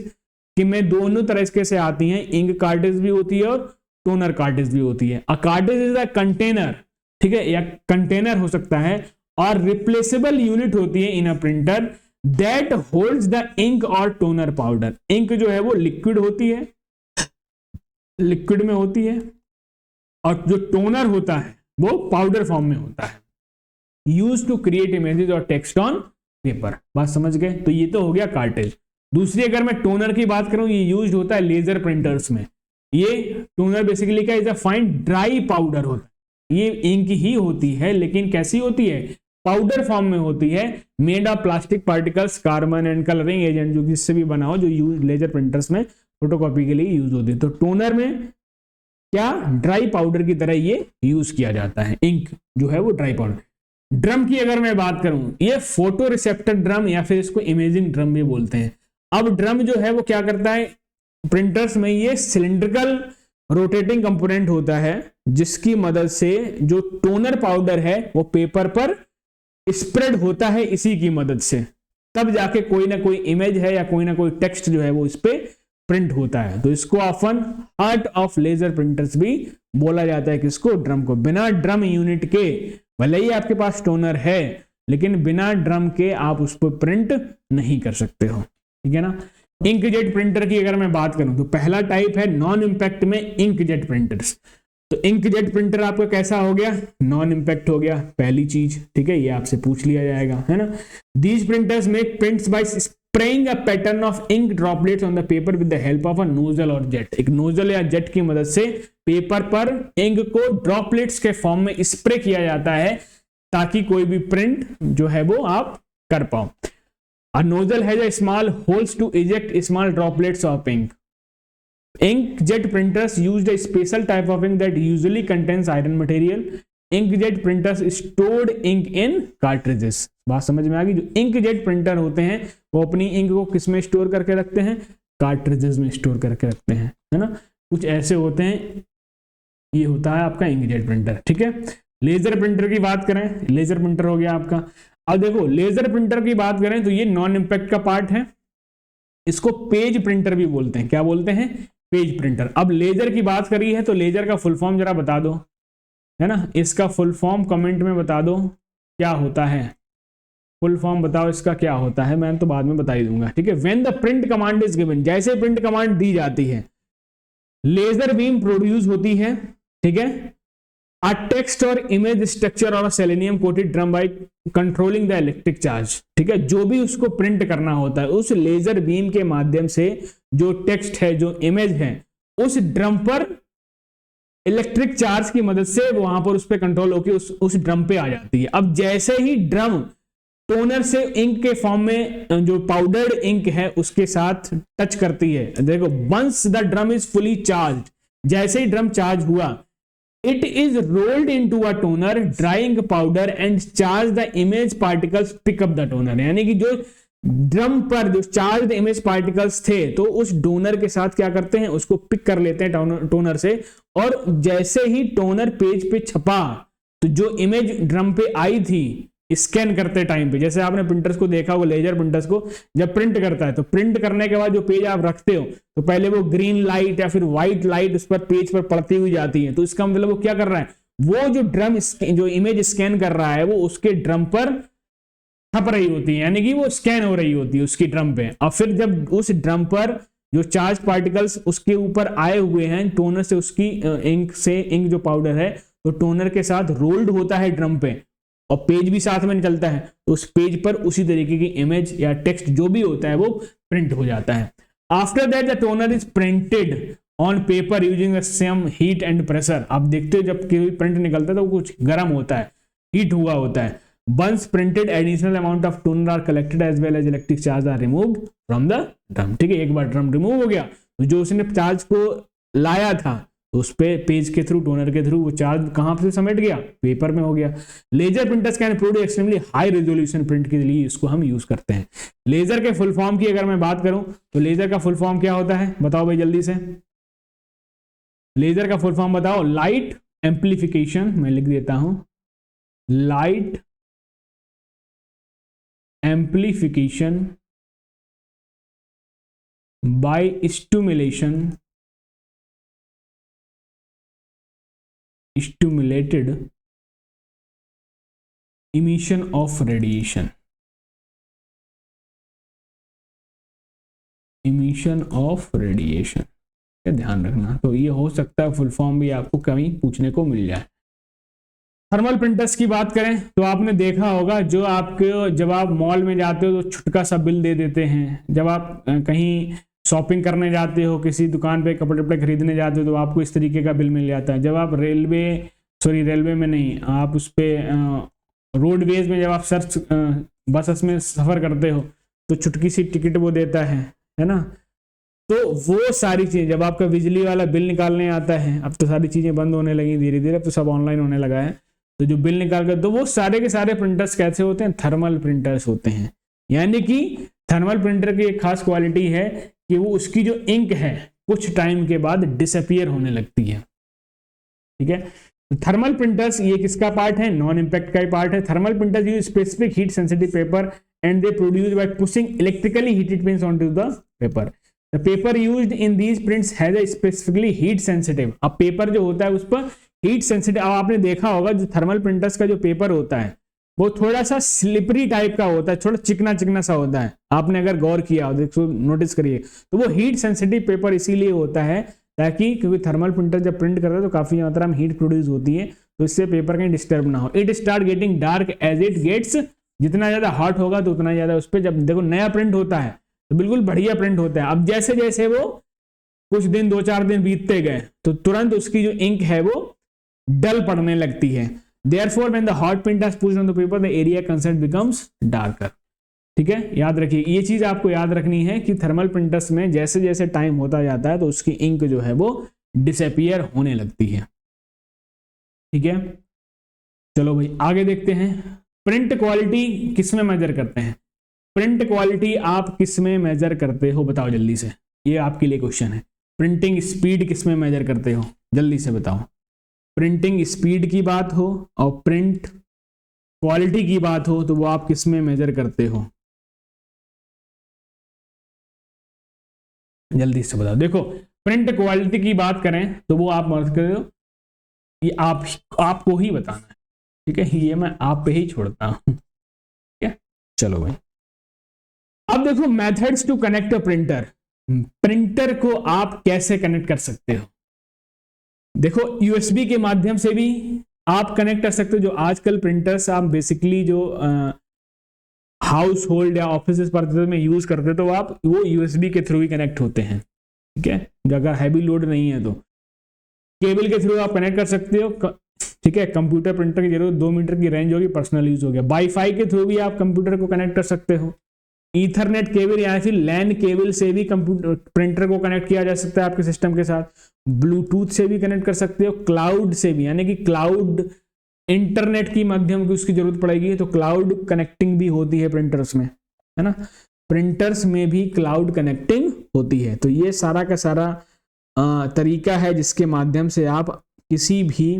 कि में दोनों तरह से आती हैं, इंक कार्ट्रिज भी होती है और टोनर कार्ट्रिज भी होती है। अ कार्ट्रिज इज अ कंटेनर, ठीक है, या कंटेनर हो सकता है, और रिप्लेसेबल यूनिट होती है in a printer that holds the ink और टोनर पाउडर। इंक जो है वो लिक्विड होती है, लिक्विड में होती है, और जो टोनर होता है वो पाउडर फॉर्म में होता है। यूज टू क्रिएट इमेजेस और टेक्स्ट ऑन पेपर। बात समझ गए? तो ये तो हो गया कार्ट्रिज। दूसरी अगर मैं टोनर की बात करूं, ये यूज होता है लेजर प्रिंटर्स में। ये टोनर बेसिकली क्या, is a fine dry powder होता है। ये इंक ही होती है, लेकिन कैसी होती है, पाउडर फॉर्म में होती है, made of plastic particles, carbon and colouring agent, जो जिससे भी बना हो, जो यूज लेजर प्रिंटर्स में फोटोकॉपी के लिए यूज होती है। तो टोनर में क्या, ड्राई पाउडर की तरह ये यूज किया जाता है, इंक जो है वो ड्राई पाउडर। ड्रम की अगर मैं बात करूं, ये फोटो रिसेप्टर ड्रम या फिर इसको इमेजिंग ड्रम भी बोलते हैं। अब ड्रम जो है वो क्या करता है प्रिंटर्स में, ये सिलिंड्रिकल रोटेटिंग कंपोनेंट होता है, जिसकी मदद से जो टोनर पाउडर है वो पेपर पर स्प्रेड होता है, इसी की मदद से तब जाके कोई ना कोई इमेज है या कोई ना कोई टेक्स्ट जो है वो इस पे प्रिंट होता है। तो इसको often heart of laser printers भी बोला जाता है, किसको, ड्रम को। बिना ड्रम यूनिट के, भले ही आपके पास टोनर है, लेकिन बिना ड्रम के आप उस पर प्रिंट नहीं कर सकते हो, ठीक है ना। इंकजेट प्रिंटर की अगर मैं बात करूं, तो पहला टाइप है नॉन इंपैक्ट में इंकजेट प्रिंटर्स। तो इंकजेट प्रिंटर आपका कैसा हो गया, नॉन इंपैक्ट हो गया, पहली चीज, ठीक है, ये आपसे पूछ लिया जाएगा, है ना। These printers make prints by spraying a pattern of ink droplets on the paper with the help of a nozzle और जेट। एक नोजल या जेट की मदद से पेपर पर इंक को ड्रॉपलेट्स के फॉर्म में स्प्रे किया जाता है, ताकि कोई भी प्रिंट जो है वो आप कर पाओ। A nozzle has a small holes to eject small droplets of ink. Inkjet printers used a special type of ink that usually contains iron material. Inkjet printers stored ink in cartridges. बात समझ में आ गई? जो inkjet printer होते हैं वो अपनी इंक को किस में स्टोर करके रखते हैं, कार्ट्रिजेस में स्टोर करके रखते हैं, है ना। कुछ ऐसे होते हैं, ये होता है आपका इंकजेट प्रिंटर, ठीक है। लेजर प्रिंटर की बात करें, लेजर प्रिंटर हो गया आपका। अब देखो लेजर प्रिंटर की बात करें तो ये नॉन इंपैक्ट का पार्ट है, इसको पेज प्रिंटर भी बोलते हैं। क्या बोलते हैं, पेज प्रिंटर। अब लेजर की बात करी है तो लेजर का फुल फॉर्म जरा बता दो, है ना, इसका फुल फॉर्म कमेंट में बता दो क्या होता है, फुल फॉर्म बताओ इसका क्या होता है, मैं तो बाद में बता ही दूंगा, ठीक है। When the print command is given, जैसे प्रिंट कमांड दी जाती है, लेजर बीम प्रोड्यूस होती है, ठीक है। A text or image structure or a selenium coated drum by controlling the electric charge, ठीक है। जो भी उसको प्रिंट करना होता है, उस लेजर बीम के माध्यम से जो टेक्स्ट है, जो इमेज है, उस ड्रम पर इलेक्ट्रिक चार्ज की मदद से वहां पर उस पर कंट्रोल होकर उस ड्रम पे आ जाती है। अब जैसे ही ड्रम टोनर से इंक के फॉर्म में जो पाउडर्ड इंक है उसके साथ टच करती है, देखो, once the drum is fully charge, जैसे ही ड्रम चार्ज हुआ, it is rolled into a toner, drying powder and charge the image particles pick up the toner। यानी कि जो ड्रम पर जो चार्ज इमेज पार्टिकल्स थे, तो उस डोनर के साथ क्या करते हैं, उसको पिक कर लेते हैं टोनर से, और जैसे ही टोनर पेज पे छपा, तो जो इमेज ड्रम पे आई थी स्कैन करते टाइम पे, जैसे आपने प्रिंटर्स को देखा वो लेजर प्रिंटर्स को जब प्रिंट करता है, तो प्रिंट करने के बाद जो पेज आप रखते हो, तो पहले वो ग्रीन लाइट या फिर व्हाइट लाइट उस पर पेज पर पड़ती हुई जाती है। तो इसका मतलब वो क्या कर रहा है, वो जो ड्रम जो इमेज स्कैन कर रहा है वो उसके ड्रम पर छप रही होती है, यानी कि वो स्कैन हो रही होती है उसकी ड्रम पे। और फिर जब उस ड्रम पर जो चार्ज पार्टिकल्स उसके ऊपर आए हुए हैं टोनर से, उसकी इंक जो पाउडर है, तो टोनर के साथ रोल्ड होता है ड्रम पे, और पेज भी साथ में निकलता है, तो उस पेज पर उसी तरीके की इमेज या टेक्स्ट जो भी होता है वो प्रिंट हो जाता है। After that the toner is printed on paper using the same heat and pressure. आप देखते हो जब कोई प्रिंट निकलता है तो कुछ गर्म होता है, हीट हुआ होता है। Once printed additional amount of toner are collected as well as electric charge are removed from the drum. ठीक है, एक बार ड्रम रिमूव हो गया तो जो उसने चार्ज को लाया था उस पे पेज के थ्रू, टोनर के थ्रू वो चार्ज कहां से समेट गया, पेपर में हो गया। Laser printers can produce extremely high resolution print के लिए इसको हम यूज करते हैं। लेजर के फुल फॉर्म की अगर मैं बात करूं तो लेजर का फुल फॉर्म क्या होता है, बताओ भाई जल्दी से, लेजर का फुल फॉर्म बताओ। लाइट एम्प्लीफिकेशन, मैं लिख देता हूं, light amplification by stimulated emission of radiation, emission of radiation, ध्यान रखना। तो ये हो सकता है फुल फॉर्म भी आपको कहीं पूछने को मिल जाए। थर्मल प्रिंटर्स की बात करें तो आपने देखा होगा जो आपके, जब आप मॉल में जाते हो तो छुटका सा बिल दे देते हैं, जब आप कहीं शॉपिंग करने जाते हो, किसी दुकान पे कपड़े वपड़े खरीदने जाते हो तो आपको इस तरीके का बिल मिल जाता है। जब आप रेलवे में नहीं, आप उस पर रोडवेज में जब आप बस में सफ़र करते हो तो छुटकी सी टिकट वो देता है ना। तो वो सारी चीज़, जब आपका बिजली वाला बिल निकालने आता है, अब तो सारी चीज़ें बंद होने लगी धीरे धीरे, अब तो सब ऑनलाइन होने लगा है, तो जो बिल निकाल कर, तो वो सारे के सारे प्रिंटर्स कैसे होते हैं, थर्मल प्रिंटर्स होते हैं। यानी कि थर्मल प्रिंटर की एक खास क्वालिटी है कि वो उसकी जो इंक है कुछ टाइम के बाद डिसअपियर होने लगती है। ठीक है, थर्मल प्रिंटर्स ये किसका पार्ट है, नॉन इम्पैक्ट का ही पार्ट है। Thermal printers use specific heat sensitive paper and they produce by pushing electrically heated pens onto the paper. The paper used in these prints has a specifically heat sensitive. अब पेपर जो होता है उस पर हीट सेंसिटिव, अब आपने देखा होगा जो थर्मल प्रिंटर्स का जो पेपर होता है वो थोड़ा सा स्लिपरी टाइप का होता है, थोड़ा चिकना चिकना सा होता है। आपने अगर गौर किया हो, देखो नोटिस करिए, तो वो हीट सेंसिटिव पेपर इसीलिए होता है ताकि, क्योंकि थर्मल प्रिंटर जब प्रिंट करता है तो काफी मात्रा में हीट प्रोड्यूस होती है, तो इससे पेपर कहीं डिस्टर्ब ना हो। It start getting dark as it gets, जितना ज्यादा हॉट होगा तो उतना ज्यादा उस पर, जब देखो नया प्रिंट होता है तो बिल्कुल बढ़िया प्रिंट होता है। अब जैसे जैसे वो कुछ दिन, 2-4 दिन बीतते गए तो तुरंत उसकी जो इंक है वो डल पड़ने लगती है। Therefore, when the hot paint is pushed on the paper, the area concerned becomes darker. ठीक है, याद रखिए, ये चीज आपको याद रखनी है कि थर्मल प्रिंटर्स में जैसे जैसे टाइम होता जाता है तो उसकी इंक जो है वो डिसअपियर होने लगती है। ठीक है, चलो भाई आगे देखते हैं। प्रिंट क्वालिटी किस में मेजर करते हैं, प्रिंट क्वालिटी आप किस में मेजर करते हो, बताओ जल्दी से, ये आपके लिए क्वेश्चन है। प्रिंटिंग स्पीड किस में मेजर करते हो, जल्दी से बताओ। प्रिंटिंग स्पीड की बात हो और प्रिंट क्वालिटी की बात हो तो वो आप किस में मेजर करते हो, जल्दी से बताओ। देखो, प्रिंट क्वालिटी की बात करें तो वो आप मत करो, ये आपको ही बताना है। ठीक है, ये मैं आप पे ही छोड़ता हूं। ठीक है, चलो भाई अब देखो, methods to connect a printer. Printer को आप कैसे कनेक्ट कर सकते हो, देखो यूएसबी के माध्यम से भी आप कनेक्ट कर सकते हो। जो आजकल प्रिंटर्स आप बेसिकली जो हाउस होल्ड या ऑफिस पर्पस में यूज करते हो तो आप वो यूएसबी के थ्रू ही कनेक्ट होते हैं। ठीक है, अगर हैवी लोड नहीं है तो केबल के थ्रू आप कनेक्ट कर सकते हो। ठीक है, कंप्यूटर प्रिंटर की जरूरत 2 मीटर की रेंज होगी, पर्सनल यूज हो गया। वाईफाई के थ्रू भी आप कंप्यूटर को कनेक्ट कर सकते हो। ईथरनेट केबल या फिर लैन केबल से भी कंप्यूटर प्रिंटर को कनेक्ट किया जा सकता है आपके सिस्टम के साथ। ब्लूटूथ से भी कनेक्ट कर सकते हो, क्लाउड से भी, यानी कि क्लाउड इंटरनेट की माध्यम की उसकी जरूरत पड़ेगी तो क्लाउड कनेक्टिंग भी होती है प्रिंटर्स में, है ना। प्रिंटर्स में भी क्लाउड कनेक्टिंग होती है। तो ये सारा का सारा तरीका है जिसके माध्यम से आप किसी भी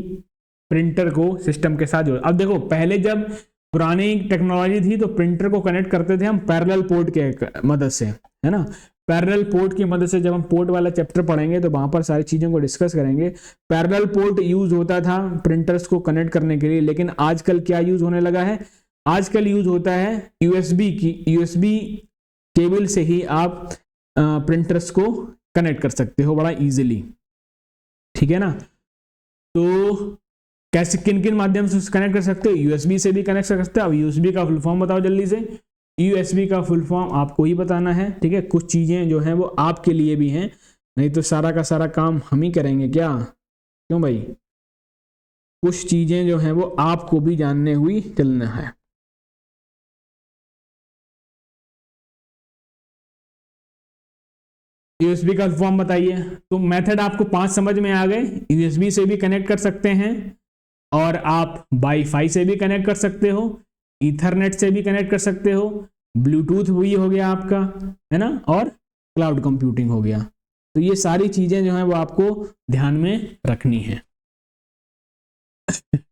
प्रिंटर को सिस्टम के साथ जोड़। अब देखो, पहले जब पुरानी टेक्नोलॉजी थी तो प्रिंटर को कनेक्ट करते थे हम पैरेलल पोर्ट के मदद से, है ना। पैरेलल पोर्ट की मदद से जब हम पोर्ट वाला चैप्टर पढ़ेंगे तो वहां पर सारी चीजों को डिस्कस करेंगे। पैरेलल पोर्ट यूज होता था प्रिंटर्स को कनेक्ट करने के लिए, लेकिन आजकल क्या यूज होने लगा है, आजकल यूज होता है यूएसबी केबल से ही आप प्रिंटर्स को कनेक्ट कर सकते हो बड़ा इजीली। ठीक है ना, तो कैसे, किन किन माध्यम से कनेक्ट कर सकते हो, यूएसबी से भी कनेक्ट कर सकते हो। अब यूएसबी का फुल फॉर्म बताओ जल्दी से। यूएसबी का फुल फॉर्म आपको ही बताना है। ठीक है, कुछ चीजें जो हैं वो आपके लिए भी हैं, नहीं तो सारा का सारा काम हम ही करेंगे क्या, क्यों भाई। कुछ चीजें जो हैं वो आपको भी जानने हुई चलना है। यूएसबी का फॉर्म बताइए। तो मेथड आपको 5 समझ में आ गए। यूएसबी से भी कनेक्ट कर सकते हैं, और आप वाईफाई से भी कनेक्ट कर सकते हो, ईथरनेट से भी कनेक्ट कर सकते हो, ब्लूटूथ भी हो गया आपका, है ना, और क्लाउड कंप्यूटिंग हो गया। तो ये सारी चीजें जो है वो आपको ध्यान में रखनी है,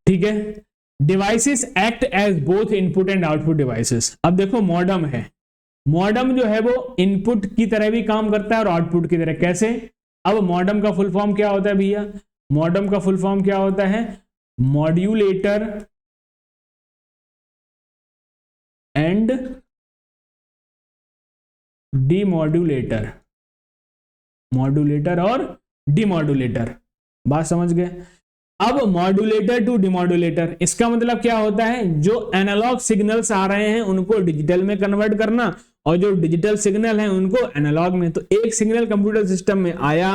ठीक है। Devices act as both input and output devices. अब देखो मॉडम है, मॉडम जो है वो इनपुट की तरह भी काम करता है और आउटपुट की तरह। कैसे? अब मॉडम का फुल फॉर्म क्या होता है भैया? मॉडम का फुल फॉर्म क्या होता है? Modulator and demodulator. मॉड्यूलेटर और डीमॉड्यूलेटर, बात समझ गए? अब मॉड्यूलेटर टू डीमॉड्यूलेटर, इसका मतलब क्या होता है? जो एनालॉग सिग्नल्स आ रहे हैं उनको डिजिटल में कन्वर्ट करना, और जो डिजिटल सिग्नल हैं उनको एनालॉग में। तो एक सिग्नल कंप्यूटर सिस्टम में आया,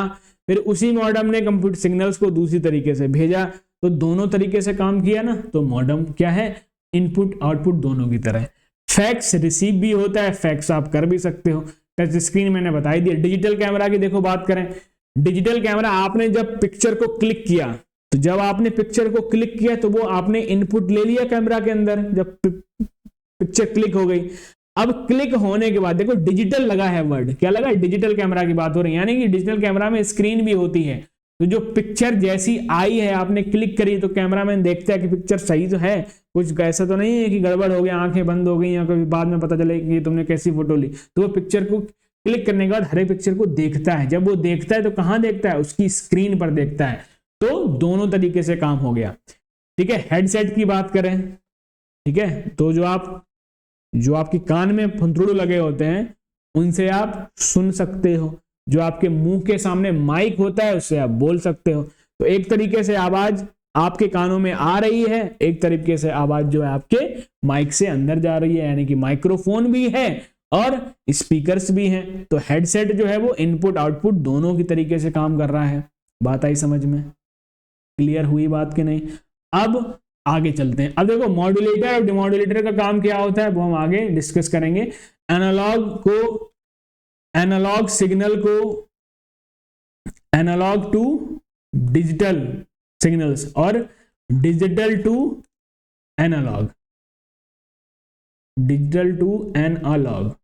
फिर उसी मॉडम ने कंप्यूटर सिग्नल्स को दूसरी तरीके से भेजा, तो दोनों तरीके से काम किया ना, तो मॉडम क्या है? इनपुट आउटपुट दोनों की तरह। फैक्स रिसीव भी होता है, फैक्स आप कर भी सकते हो। टच स्क्रीन मैंने बताई दिया। डिजिटल कैमरा की देखो बात करें, डिजिटल कैमरा आपने जब पिक्चर को क्लिक किया, तो जब आपने पिक्चर को क्लिक किया तो वो आपने इनपुट ले लिया कैमरा के अंदर, जब पिक्चर क्लिक हो गई। अब क्लिक होने के बाद देखो डिजिटल लगा है वर्ड, क्या लगा? डिजिटल कैमरा की बात हो रही है, यानी कि डिजिटल कैमरा में स्क्रीन भी होती है। तो जो पिक्चर जैसी आई है, आपने क्लिक करी, तो कैमरामैन देखता है कि पिक्चर सही तो है, कुछ ऐसा तो नहीं है कि गड़बड़ हो गया, आंखें बंद हो गई, या कभी बाद में पता चले कि तुमने कैसी फोटो ली। तो वो पिक्चर को क्लिक करने के बाद हर एक पिक्चर को देखता है। जब वो देखता है तो कहां देखता है? उसकी स्क्रीन पर देखता है। तो दोनों तरीके से काम हो गया, ठीक है। हेडसेट की बात करें, ठीक है, तो जो आपके कान में फुंथड़ू लगे होते हैं उनसे आप सुन सकते हो, जो आपके मुंह के सामने माइक होता है उससे आप बोल सकते हो। तो एक तरीके से आवाज आपके कानों में आ रही है, एक तरीके से आवाज जो है आपके माइक से अंदर जा रही है, यानी कि माइक्रोफोन भी है और स्पीकर्स भी हैं। तो हेडसेट जो है वो इनपुट आउटपुट दोनों की तरीके से काम कर रहा है। बात आई समझ में? क्लियर हुई बात कि नहीं? अब आगे चलते हैं। अब देखो मॉड्यूलेटर और डिमॉड्यूलेटर का काम क्या होता है वो हम आगे डिस्कस करेंगे। एनालॉग सिग्नल को एनालॉग टू डिजिटल सिग्नल्स और digital to analog, digital to analog,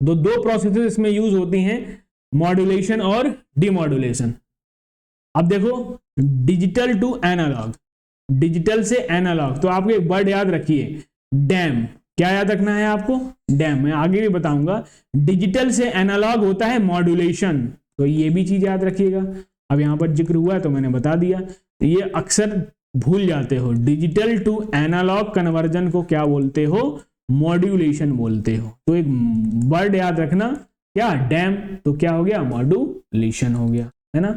दो प्रोसेसेस इसमें यूज होती हैं, मॉड्यूलेशन और डिमॉड्यूलेशन। अब देखो डिजिटल टू एनालॉग, डिजिटल से एनालॉग, तो आपको एक वर्ड याद रखिए, डैम। क्या याद रखना है आपको? डैम। मैं आगे भी बताऊंगा। डिजिटल से एनालॉग होता है मॉड्यूलेशन, तो ये भी चीज याद रखिएगा। अब यहां पर जिक्र हुआ है तो मैंने बता दिया। तो ये अक्सर भूल जाते हो, डिजिटल टू एनालॉग कन्वर्जन को क्या बोलते हो? मॉड्यूलेशन बोलते हो। तो एक वर्ड याद रखना, क्या? डैम। तो क्या हो गया? मॉड्यूलेशन हो गया, है ना।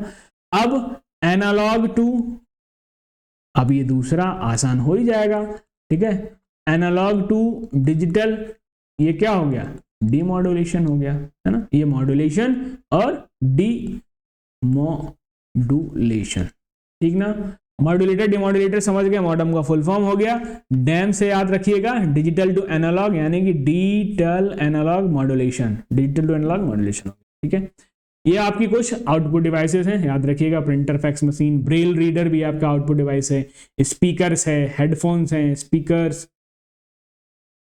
अब एनालॉग टू, अब ये दूसरा आसान हो ही जाएगा, ठीक है। एनालॉग टू डिजिटल, ये क्या हो गया? डीमॉड्यूलेशन हो गया, है ना। ये मॉड्यूलेशन और डीमॉड्यूलेशन, ठीक ना। मॉड्यूलेटर डिमॉड्यूलेटर समझ गए, मॉडम का फुल फॉर्म हो गया। डैम से याद रखिएगा डिजिटल टू एनालॉग, यानी कि digital analog modulation, digital to analog modulation, ठीक है। ये आपकी कुछ आउटपुट डिवाइसेस हैं, याद रखिएगा। Printer, fax machine, Braille reader भी आपका आउटपुट डिवाइस है, स्पीकर्स है, हेडफोन्स हैं,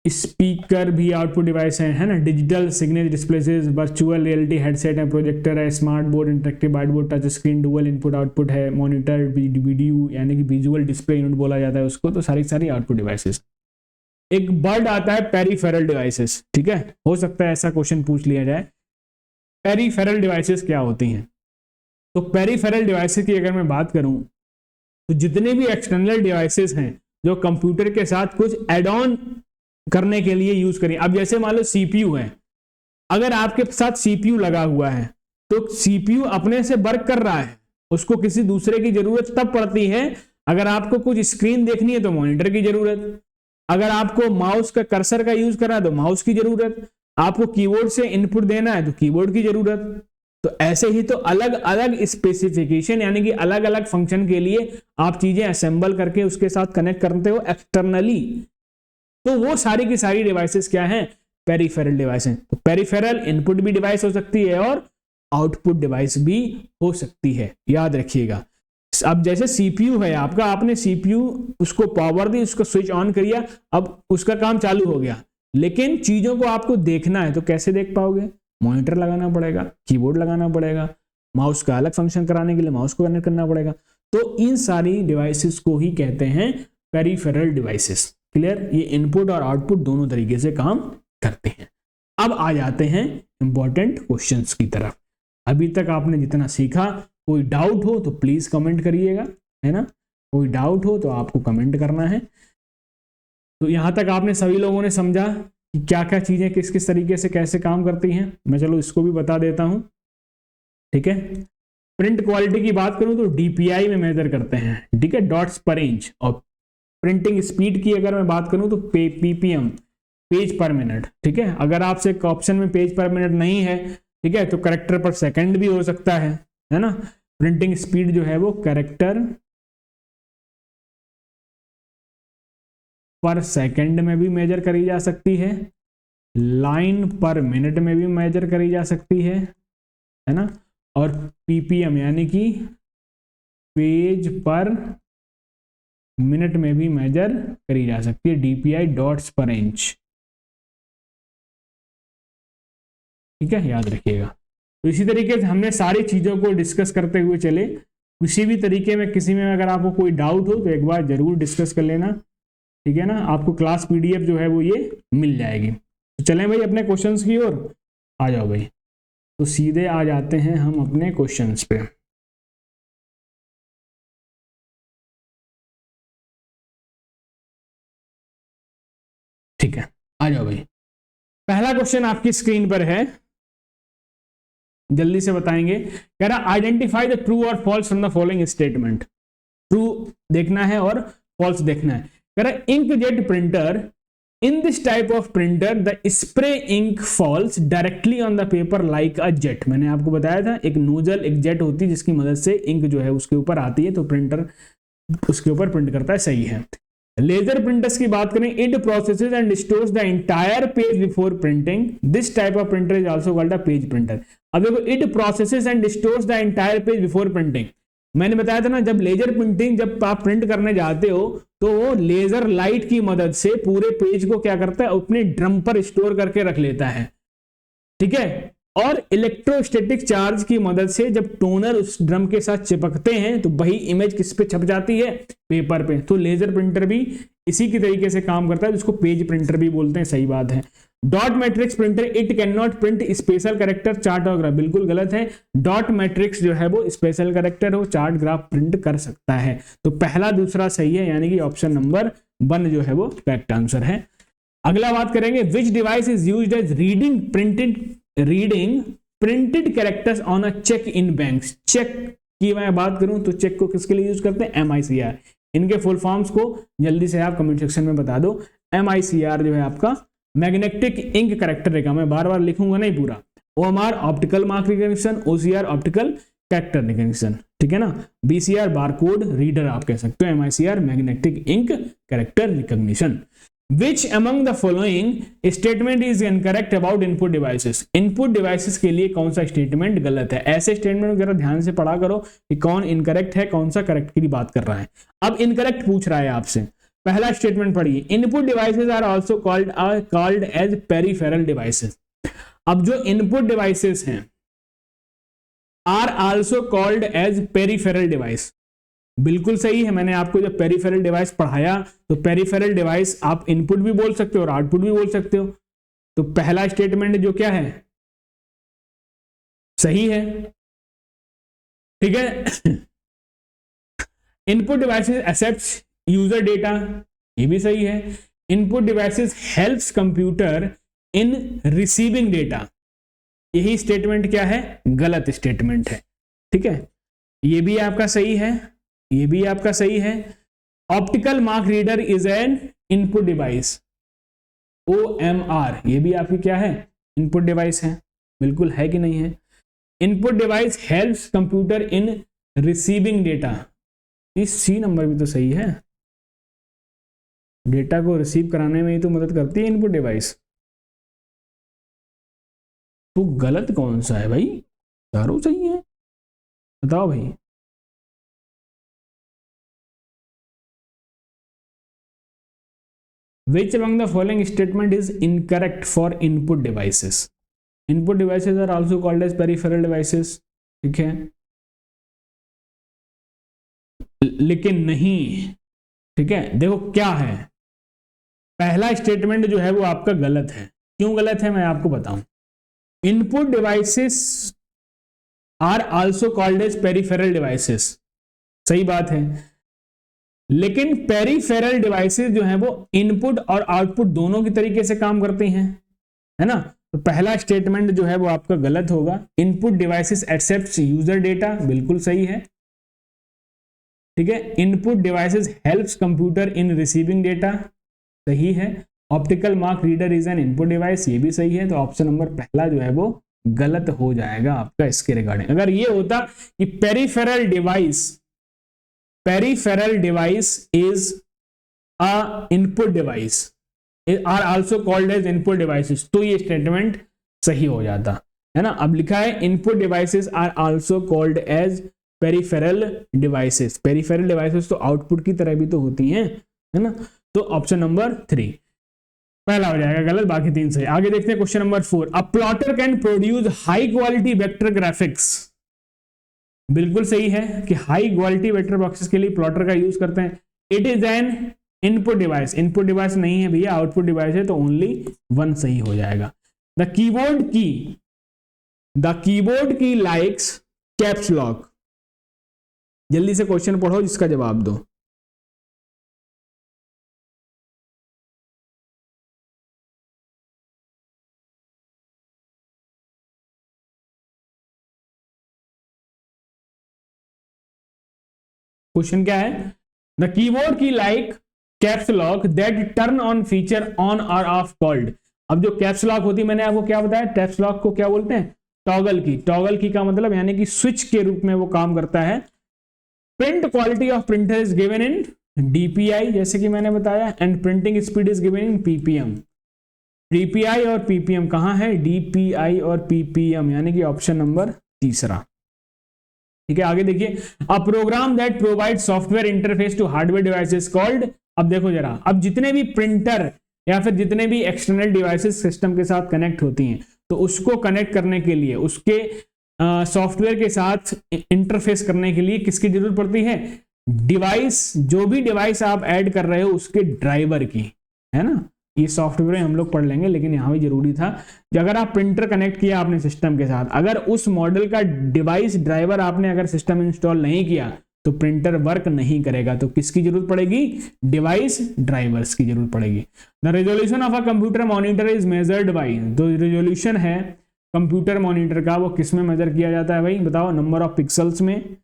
स्पीकर भी आउटपुट डिवाइस है ना। Digital signal displaces, virtual reality headset है, प्रोजेक्टर है, smart board, interactive white board, touch screen, dual input output है, मॉनिटर, वीडियो यानी कि विजुअल डिस्प्ले यूनिट बोला जाता है उसको। तो सारी आउटपुट डिवाइसेस। एक वर्ड आता है पेरिफेरल डिवाइसेस, ठीक है, हो सकता है ऐसा क्वेश्चन पूछ लिया जाए। पेरिफेरल डिवाइसेस क्या होती हैं? तो पेरिफेरल डिवाइसेस की अगर मैं बात करूं तो जितने भी एक्सटर्नल डिवाइसेस हैं जो कंप्यूटर के साथ कुछ एड ऑन करने के लिए यूज करें। अब जैसे मान लो सीपीयू है, अगर आपके साथ सीपीयू लगा हुआ है तो सीपीयू अपने से वर्क कर रहा है, उसको किसी दूसरे की जरूरत तब पड़ती है अगर आपको कुछ स्क्रीन देखनी है तो मॉनिटर की जरूरत, अगर आपको माउस का कर्सर का यूज करना है तो माउस की जरूरत, आपको कीबोर्ड से इनपुट देना है तो कीबोर्ड की जरूरत। तो ऐसे ही तो अलग अलग स्पेसिफिकेशन यानी कि अलग अलग फंक्शन के लिए आप चीजें असेंबल करके उसके साथ कनेक्ट करते हो एक्सटर्नली। तो वो सारी की सारी डिवाइसेस क्या हैं, पेरिफेरल डिवाइस हैं। तो पेरिफेरल इनपुट भी डिवाइस हो सकती है और आउटपुट डिवाइस भी हो सकती है, याद रखिएगा। अब जैसे सीपीयू है आपका, आपने सीपीयू उसको पावर दी, उसको स्विच ऑन करिया, अब उसका काम चालू हो गया, लेकिन चीजों को आपको देखना है तो कैसे देख पाओगे, मॉनिटर लगाना पड़ेगा, कीबोर्ड लगाना पड़ेगा, माउस का अलग फंक्शन कराने के लिए माउस को कनेक्ट करना पड़ेगा। तो इन सारी डिवाइसेस को ही कहते हैं पेरिफेरल डिवाइसेस। क्लियर, ये इनपुट और आउटपुट दोनों तरीके से काम करते हैं। अब आ जाते हैं इंपॉर्टेंट क्वेश्चंस की तरफ। अभी तक आपने जितना सीखा, कोई डाउट हो तो प्लीज कमेंट करिएगा, है ना, कोई डाउट हो तो आपको कमेंट करना है। तो यहां तक आपने सभी लोगों ने समझा कि क्या क्या चीजें किस किस तरीके से कैसे काम करती हैं। मैं चलो इसको भी बता देता हूं, ठीक है। प्रिंट क्वालिटी की बात करूं तो डीपीआई में मेजर करते हैं, ठीक है, डॉट्स पर इंच। और प्रिंटिंग स्पीड की अगर मैं बात करूं तो पीपीएम, पेज पर मिनट, ठीक है। अगर आपसे एक ऑप्शन में पेज पर मिनट नहीं है, ठीक है, तो कैरेक्टर पर सेकंड भी हो सकता है ना। प्रिंटिंग स्पीड जो है वो कैरेक्टर पर सेकंड में भी मेजर करी जा सकती है, लाइन पर मिनट में भी मेजर करी जा सकती है ना। और पीपीएम यानी कि पेज पर मिनट में भी मेजर करी जा सकती है, डीपीआई डॉट्स पर इंच, ठीक है, याद रखिएगा। तो इसी तरीके से हमने सारी चीजों को डिस्कस करते हुए चले। किसी भी तरीके में किसी में अगर आपको कोई डाउट हो तो एक बार जरूर डिस्कस कर लेना, ठीक है ना। आपको क्लास पीडीएफ जो है वो ये मिल जाएगी। तो चलें भाई अपने क्वेश्चंस की ओर, आ जाओ भाई। तो सीधे आ जाते हैं हम अपने क्वेश्चंस पे। ठीक है, आ जाओ भाई। पहला क्वेश्चन आपकी स्क्रीन पर है, जल्दी से बताएंगे। कह रहा आइडेंटिफाई द ट्रू और false from the following statement. True देखना है और फॉल्स देखना है। कह रहा inkjet printer, in this type of printer the spray ink falls directly on the paper like a jet. मैंने आपको बताया था एक नोजल एक जेट होती है जिसकी मदद से इंक जो है उसके ऊपर आती है, तो प्रिंटर उसके ऊपर प्रिंट करता है, सही है। लेजर प्रिंटर्स की बात करें, it processes and stores the entire page before printing, this type of printer is also called a page printer. अब देखो, it processes and stores the entire page before printing, मैंने बताया था ना, जब लेजर प्रिंटिंग जब आप प्रिंट करने जाते हो तो वो लेजर लाइट की मदद से पूरे पेज को क्या करता है, अपने ड्रम पर स्टोर करके रख लेता है, ठीक है। और इलेक्ट्रोस्टैटिक चार्ज की मदद से जब टोनर उस ड्रम के साथ चिपकते हैं तो वही इमेज किस पे छप जाती है, पेपर पे। तो लेजर प्रिंटर भी इसी की तरीके से काम करता है, जिसको पेज प्रिंटर भी बोलते हैं, सही बात है। Dot matrix printer, it can not print special character chart और ग्राफ, बिल्कुल गलत है। डॉट मैट्रिक्स जो है वो स्पेशल कैरेक्टर हो चार्ट ग्राफ प्रिंट कर सकता है। तो पहला दूसरा सही है, यानी कि ऑप्शन नंबर 1 जो है वो करेक्ट आंसर है। अगला बात करेंगे, which device is used as reading printed characters on a cheque in banks. Cheque की मैं बात करूं तो चेक को किसके लिए यूज करते हैं, MICR। इनके फुल फॉर्म्स को जल्दी से आप कमेंट सेक्शन में बता दो। MICR जो है आपका मैग्नेटिक इंक कैरेक्टर रेखा, मैं बार बार लिखूंगा नहीं पूरा। OMR optical mark recognition, OCR optical character recognition, ठीक है ना। BCR बारकोड रीडर आप कह सकते हो, MICR magnetic ink character recognition. Which among the following statement is incorrect about input devices? Input devices के लिए कौन सा स्टेटमेंट गलत है? ऐसे स्टेटमेंट जरा ध्यान से पढ़ा करो कि कौन इनकरेक्ट है, कौन सा करेक्ट की बात कर रहा है। अब इनकरेक्ट पूछ रहा है आपसे, पहला स्टेटमेंट पढ़िए, input devices are also called as peripheral devices. अब जो इनपुट डिवाइसेस हैं are also called as peripheral device, बिल्कुल सही है। मैंने आपको जब पेरिफेरल डिवाइस पढ़ाया तो पेरिफेरल डिवाइस आप इनपुट भी बोल सकते हो और आउटपुट भी बोल सकते हो। तो पहला स्टेटमेंट जो क्या है, सही है, ठीक है। Input devices accepts user data, ये भी सही है। इनपुट डिवाइसेस हेल्प्स कंप्यूटर इन रिसीविंग डेटा, यही स्टेटमेंट क्या है, गलत स्टेटमेंट है, ठीक है। ये भी आपका सही है, ये भी आपका सही है। Optical mark reader is an input device, OMR, ये भी आपकी क्या है, इनपुट डिवाइस है, बिल्कुल है कि नहीं है। इनपुट डिवाइस हेल्प्स कंप्यूटर इन रिसीविंग डेटा, इस C नंबर भी तो सही है, डेटा को रिसीव कराने में ही तो मदद करती है इनपुट डिवाइस। तो गलत कौन सा है भाई, चारों सही है, बताओ भाई। Which among the following statement is incorrect for input devices? Input devices are also called as peripheral devices, ठीक है, लेकिन नहीं, ठीक है। देखो क्या है, पहला स्टेटमेंट जो है वो आपका गलत है। क्यों गलत है मैं आपको बताऊं। Input devices are also called as peripheral devices, सही बात है, लेकिन पेरिफेरल डिवाइसेस जो है वो इनपुट और आउटपुट दोनों की तरीके से काम करती हैं, है ना। तो पहला स्टेटमेंट जो है वो आपका गलत होगा। Input devices accepts user data, बिल्कुल सही है, ठीक है। इनपुट डिवाइसेस हेल्प्स कंप्यूटर इन रिसीविंग डेटा, सही है। Optical mark reader is an input device, ये भी सही है। तो ऑप्शन नंबर पहला जो है वो गलत हो जाएगा आपका इसके रिगार्डिंग। अगर ये होता कि peripheral device is a input device are also called as input devices, तो ये स्टेटमेंट सही हो जाता, है ना। अब लिखा है input devices are also called as peripheral devices. Peripheral devices तो आउटपुट की तरह भी तो होती हैं, है ना। तो ऑप्शन नंबर 3 पहला हो जाएगा गलत, बाकी 3 सही। आगे देखते हैं question number 4। A plotter can produce high quality vector graphics, बिल्कुल सही है कि हाई क्वालिटी वेक्टर बॉक्सेस के लिए प्लॉटर का यूज करते हैं। It is an input device, input device नहीं है भैया, आउटपुट डिवाइस है, तो ओनली 1 सही हो जाएगा। द कीबोर्ड की लाइक्स कैप्स लॉक, जल्दी से क्वेश्चन पढ़ो जिसका जवाब दो। क्वेश्चन क्या है, द कीबोर्ड की like caps lock that turn on feature on और ऑफ कॉल्ड। अब जो कैप्स लॉक होती है, मैंने आपको क्या बताया, कैप्स लॉक को क्या बोलते हैं, टॉगल की। टॉगल की का मतलब यानी कि स्विच के रूप में वो काम करता है। Print quality of printer is given in DPI, जैसे कि मैंने बताया, and printing speed is given in PPM. DPI और पीपीएम कहां है, डीपीआई और पीपीएम, यानी कि ऑप्शन नंबर 3। ठीक है, आगे देखिए। A program that provide software interface to hardware devices called. अब देखो जरा, अब जितने भी प्रिंटर या फिर जितने भी एक्सटर्नल डिवाइसेस सिस्टम के साथ कनेक्ट होती हैं, तो उसको कनेक्ट करने के लिए, उसके सॉफ्टवेयर के साथ इंटरफेस करने के लिए किसकी जरूरत पड़ती है, डिवाइस, जो भी डिवाइस आप ऐड कर रहे हो उसके ड्राइवर की, है ना। ये सॉफ्टवेयर हम लोग पढ़ लेंगे, लेकिन यहाँ भी जरूरी था कि अगर आप प्रिंटर कनेक्ट किया आपने सिस्टम के साथ, अगर उस मॉडल का डिवाइस ड्राइवर आपने अगर सिस्टम इंस्टॉल नहीं किया तो प्रिंटर वर्क नहीं करेगा। तो किसकी जरूरत पड़ेगी, डिवाइस ड्राइवर्स की जरूरत पड़ेगी। The resolution of a computer monitor is measured by, जो रेजोल्यूशन है कंप्यूटर मॉनिटर का वो किस में मेजर किया जाता है भाई, बताओ, नंबर ऑफ पिक्सल्स में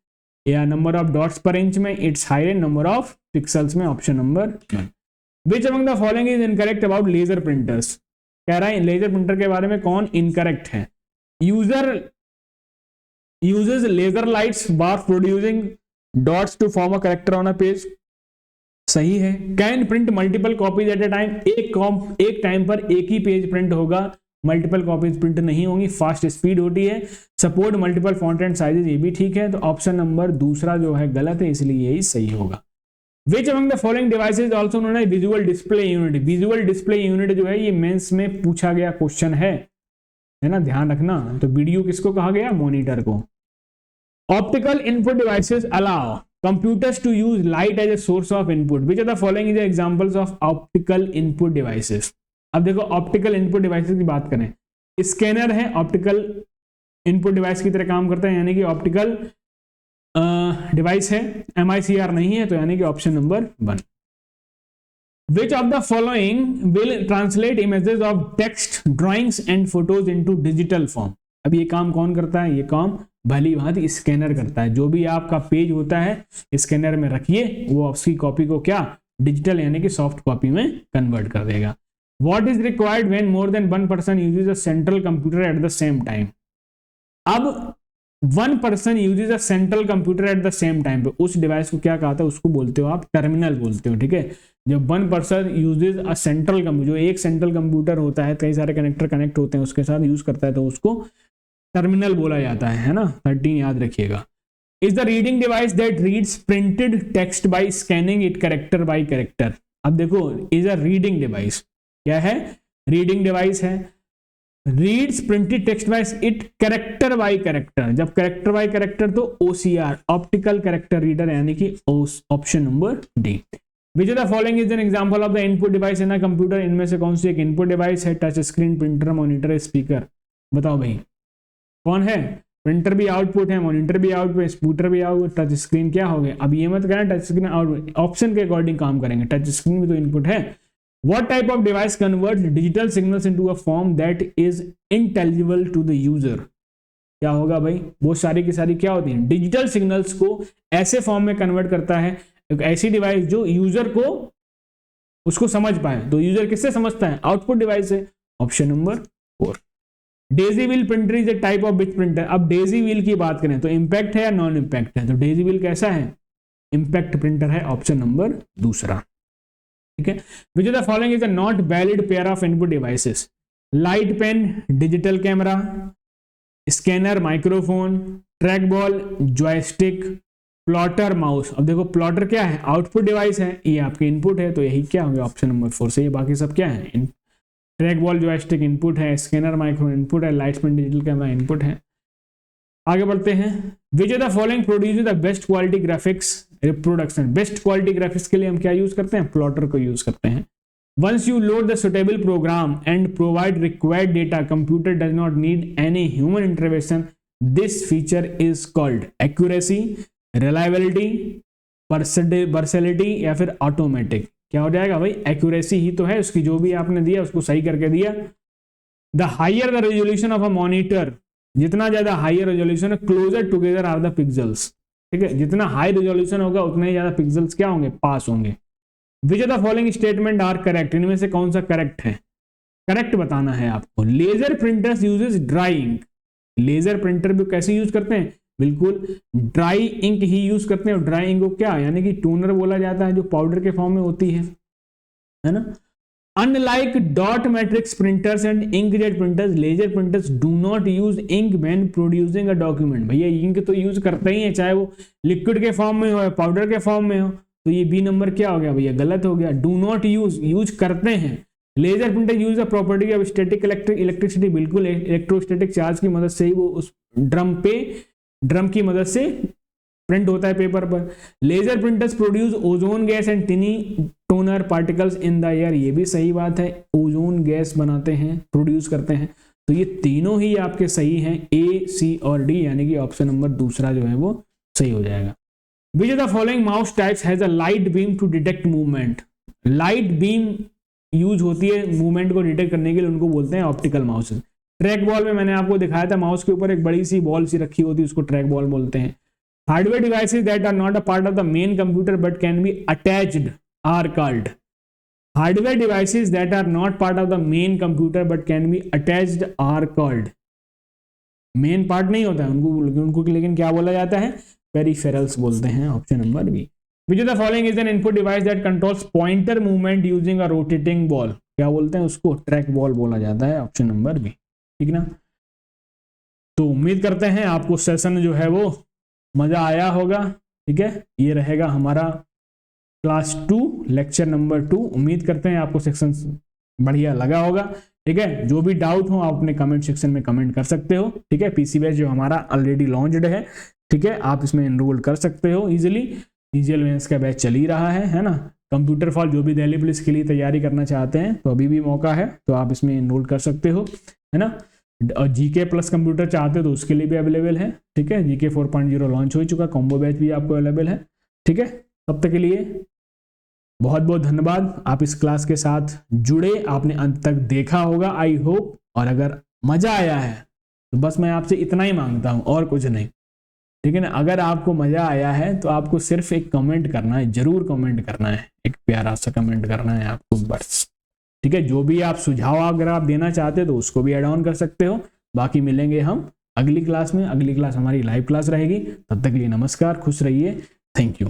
या number of dots per inch में। It's higher number of pixels में, option number 1। Which among the following is incorrect about laser printers? कह रहा है लेजर प्रिंटर के बारे में कौन इनकरेक्ट है। User uses laser lights bar producing dots to form a character on a page, सही है। Can print multiple copies at a time, एक टाइम पर एक ही पेज प्रिंट होगा, मल्टीपल कॉपीज प्रिंट नहीं होंगी, फास्ट स्पीड होती है। Support multiple font and sizes, ये भी ठीक है। तो ऑप्शन नंबर 2 जो है गलत है, इसलिए यही सही होगा। Which among the following devices is also known as visual display unit? Visual display unit जो है ये मेंस में पूछा गया क्वेश्चन है ना, ध्यान रखना। तो वीडियो किसको कहा गया, मॉनिटर को। Optical input devices allow computers to use light as a source of input. Which of the following is the examples of optical input devices? अब देखो ऑप्टिकल इनपुट डिवाइसेस की बात करें, स्कैनर है, ऑप्टिकल इनपुट डिवाइस की तरह काम करता है, यानी कि ऑप्टिकल डिवाइस है, MICR नहीं है, तो यानी कि option number 1। Which of the following will translate images of text, drawings and photos into digital form? अब ये काम कौन करता है, ये काम भली भांति स्कैनर करता है। जो भी आपका पेज होता है स्कैनर में रखिए, वो उसकी कॉपी को क्या, डिजिटल यानी कि सॉफ्ट कॉपी में कन्वर्ट कर देगा। What is required when more than one person uses a central computer at the same time? अब one person usage a central computer at the same time पे, उस डिवाइस को क्या कहा था, उसको बोलते हो आप टर्मिनल बोलते हो, ठीक है। जब one person usage a central computer, जो एक सेंट्रल कंप्यूटर होता है, कई सारे कनेक्टर कनेक्ट होते हैं उसके साथ यूज करता है, तो उसको टर्मिनल बोला जाता है ना। 13 याद रखिएगा। Is the reading device that reads printed text bye scanning it character bye character. अब देखो, इज अ रीडिंग डिवाइस, क्या है, रीडिंग डिवाइस है, reads printed text bye it character bye character. जब कैरेक्टर बाय कैरेक्टर तो OCR, ऑप्टिकल कैरेक्टर रीडर, यानी कि option number D. Which of the following is an example of the input device in a computer, इनमें से कौन सी एक इनपुट डिवाइस है, touch screen, printer, monitor, speaker, बताओ भाई कौन है। प्रिंटर भी आउटपुट है, मॉनिटर भी आउटपुट, स्पीकर भी आउटपुट, टच स्क्रीन क्या हो गया। अब ये मत कहना टच स्क्रीन आउटपुट, ऑप्शन के अकॉर्डिंग काम करेंगे, टच स्क्रीन भी तो इनपुट है। What type of device converts digital signals into a form that is intelligible to the user? क्या होगा भाई, वो सारी की सारी क्या होती है, डिजिटल सिग्नल्स को ऐसे फॉर्म में कन्वर्ट करता है, एक ऐसी डिवाइस जो यूजर को उसको समझ पाए। तो यूजर किससे समझता है, आउटपुट डिवाइस है, option number 4। Daisy wheel printer is a type of bit printer. अब डेजी व्हील की बात करें तो इंपैक्ट है या नॉन इंपैक्ट है, तो डेजी व्हील कैसा है, इंपैक्ट प्रिंटर है, ऑप्शन नंबर दूसरा, ठीक है। Which of the following is a not valid pair of input devices, light pen, digital camera, scanner, microphone, track ball, joystick, plotter, mouse. अब देखो प्लॉटर क्या है, आउटपुट डिवाइस है, ये आपके इनपुट है, तो यही क्या होगा, ऑप्शन नंबर 4 से। ये बाकी सब क्या है, ट्रैक बॉल जॉयस्टिक इनपुट है, स्कैनर माइक्रोफोन इनपुट है, light pen digital camera input है। आगे बढ़ते हैं। Which of the following produce the best quality graphics reproduction. Best quality graphics के लिए हम क्या यूज करते हैं, प्लॉटर को यूज करते हैं। Once you load the suitable program and provide required data, computer does not need any human intervention. This feature is called accuracy, reliability, versatility या फिर ऑटोमेटिक। क्या हो जाएगा भाई, एक्यूरेसी ही तो है उसकी, जो भी आपने दिया उसको सही करके दिया। The higher the resolution of a monitor, जितना ज्यादा हाइयर रेजोल्यूशन है, closer together are the pixels, ठीक है, जितना हाई रेजोल्यूशन होगा उतना ही ज्यादा पिक्सेल्स क्या होंगे, पास होंगे। Which of the following statement are correct, इनमें से कौन सा करेक्ट है, करेक्ट बताना है आपको। Laser printers uses dry ink, laser printer भी कैसे यूज करते हैं, बिल्कुल ड्राई इंक ही यूज करते हैं। और ड्राई इंक को क्या यानी कि टोनर बोला जाता है, जो पाउडर के फॉर्म में होती है ना। Unlike dot matrix printers and inkjet printers, laser printers do not use ink when producing a document। भैया इंक तो यूज करते ही है, चाहे वो लिक्विड के फॉर्म में हो या पाउडर के फॉर्म में हो। तो ये बी नंबर क्या हो गया भैया, गलत हो गया। डू नॉट यूज करते हैं। Laser printer use the property of static electricity, बिल्कुल इलेक्ट्रोस्टैटिक चार्ज की मदद से ही वो उस ड्रम की मदद से प्रिंट होता है पेपर पर। Laser printers produce ozone gas and tiny toner particles in the air, ये भी सही बात है, ओजोन गैस बनाते हैं, प्रोड्यूस करते हैं। तो ये तीनों ही आपके सही हैं, ए, सी और डी, यानी कि ऑप्शन नंबर दूसरा जो है वो सही हो जाएगा। Which of the following mouse types has a light beam to detect movement. Light beam use होती है मूवमेंट को डिटेक्ट करने के लिए, उनको बोलते हैं ऑप्टिकल माउस। ट्रैक बॉल में मैंने आपको दिखाया था, माउस के ऊपर एक बड़ी सी बॉल सी रखी होती है, उसको ट्रैक बॉल बोलते हैं। Hardware devices that are not a part of the main computer but can be attached are called. Hardware devices that are not part of the main computer but can be attached are called. Main part नहीं होता है उनको लेकिन क्या बोला जाता है, पेरिफेरल्स बोलते हैं, option number B. Which of the following is an input device that controls pointer movement using a rotating ball. क्या बोलते हैं उसको, ट्रैक बॉल बोला जाता है, ऑप्शन नंबर बी, ठीक ना। तो उम्मीद करते हैं आपको सेशन जो है वो मजा आया होगा, ठीक है। ये रहेगा हमारा क्लास 2 लेक्चर नंबर 2। उम्मीद करते हैं आपको सेक्शन बढ़िया लगा होगा, ठीक है। जो भी डाउट हो आप अपने कमेंट सेक्शन में कमेंट कर सकते हो, ठीक है। पीसी बैच जो हमारा ऑलरेडी लॉन्च्ड है, ठीक है, आप इसमें एनरोल कर सकते हो इजीली। सीजीएल मेंस का बैच चल ही रहा है ना। कंप्यूटर फॉल जो भी दिल्ली पुलिस के लिए तैयारी करना चाहते हैं तो अभी भी मौका है, तो आप इसमें एनरोल कर सकते हो, है ना। और जीके प्लस कंप्यूटर चाहते हो तो उसके लिए भी अवेलेबल है, ठीक है। जीके 4.0 लॉन्च हो चुका, कॉम्बो बैच भी आपको अवेलेबल है, ठीक है। तब तक के लिए बहुत बहुत धन्यवाद, आप इस क्लास के साथ जुड़े, आपने अंत तक देखा होगा आई होप। और अगर मजा आया है तो बस मैं आपसे इतना ही मांगता हूं और कुछ नहीं, ठीक है ना। अगर आपको मजा आया है तो आपको सिर्फ एक कमेंट करना है, जरूर कमेंट करना है, एक प्यारा सा कमेंट करना है आपको बस, ठीक है। जो भी आप सुझाव अगर आप देना चाहते हो तो उसको भी ऐड ऑन कर सकते हो। बाकी मिलेंगे हम अगली क्लास हमारी लाइव क्लास रहेगी। तब तक के लिए नमस्कार, खुश रहिए, थैंक यू।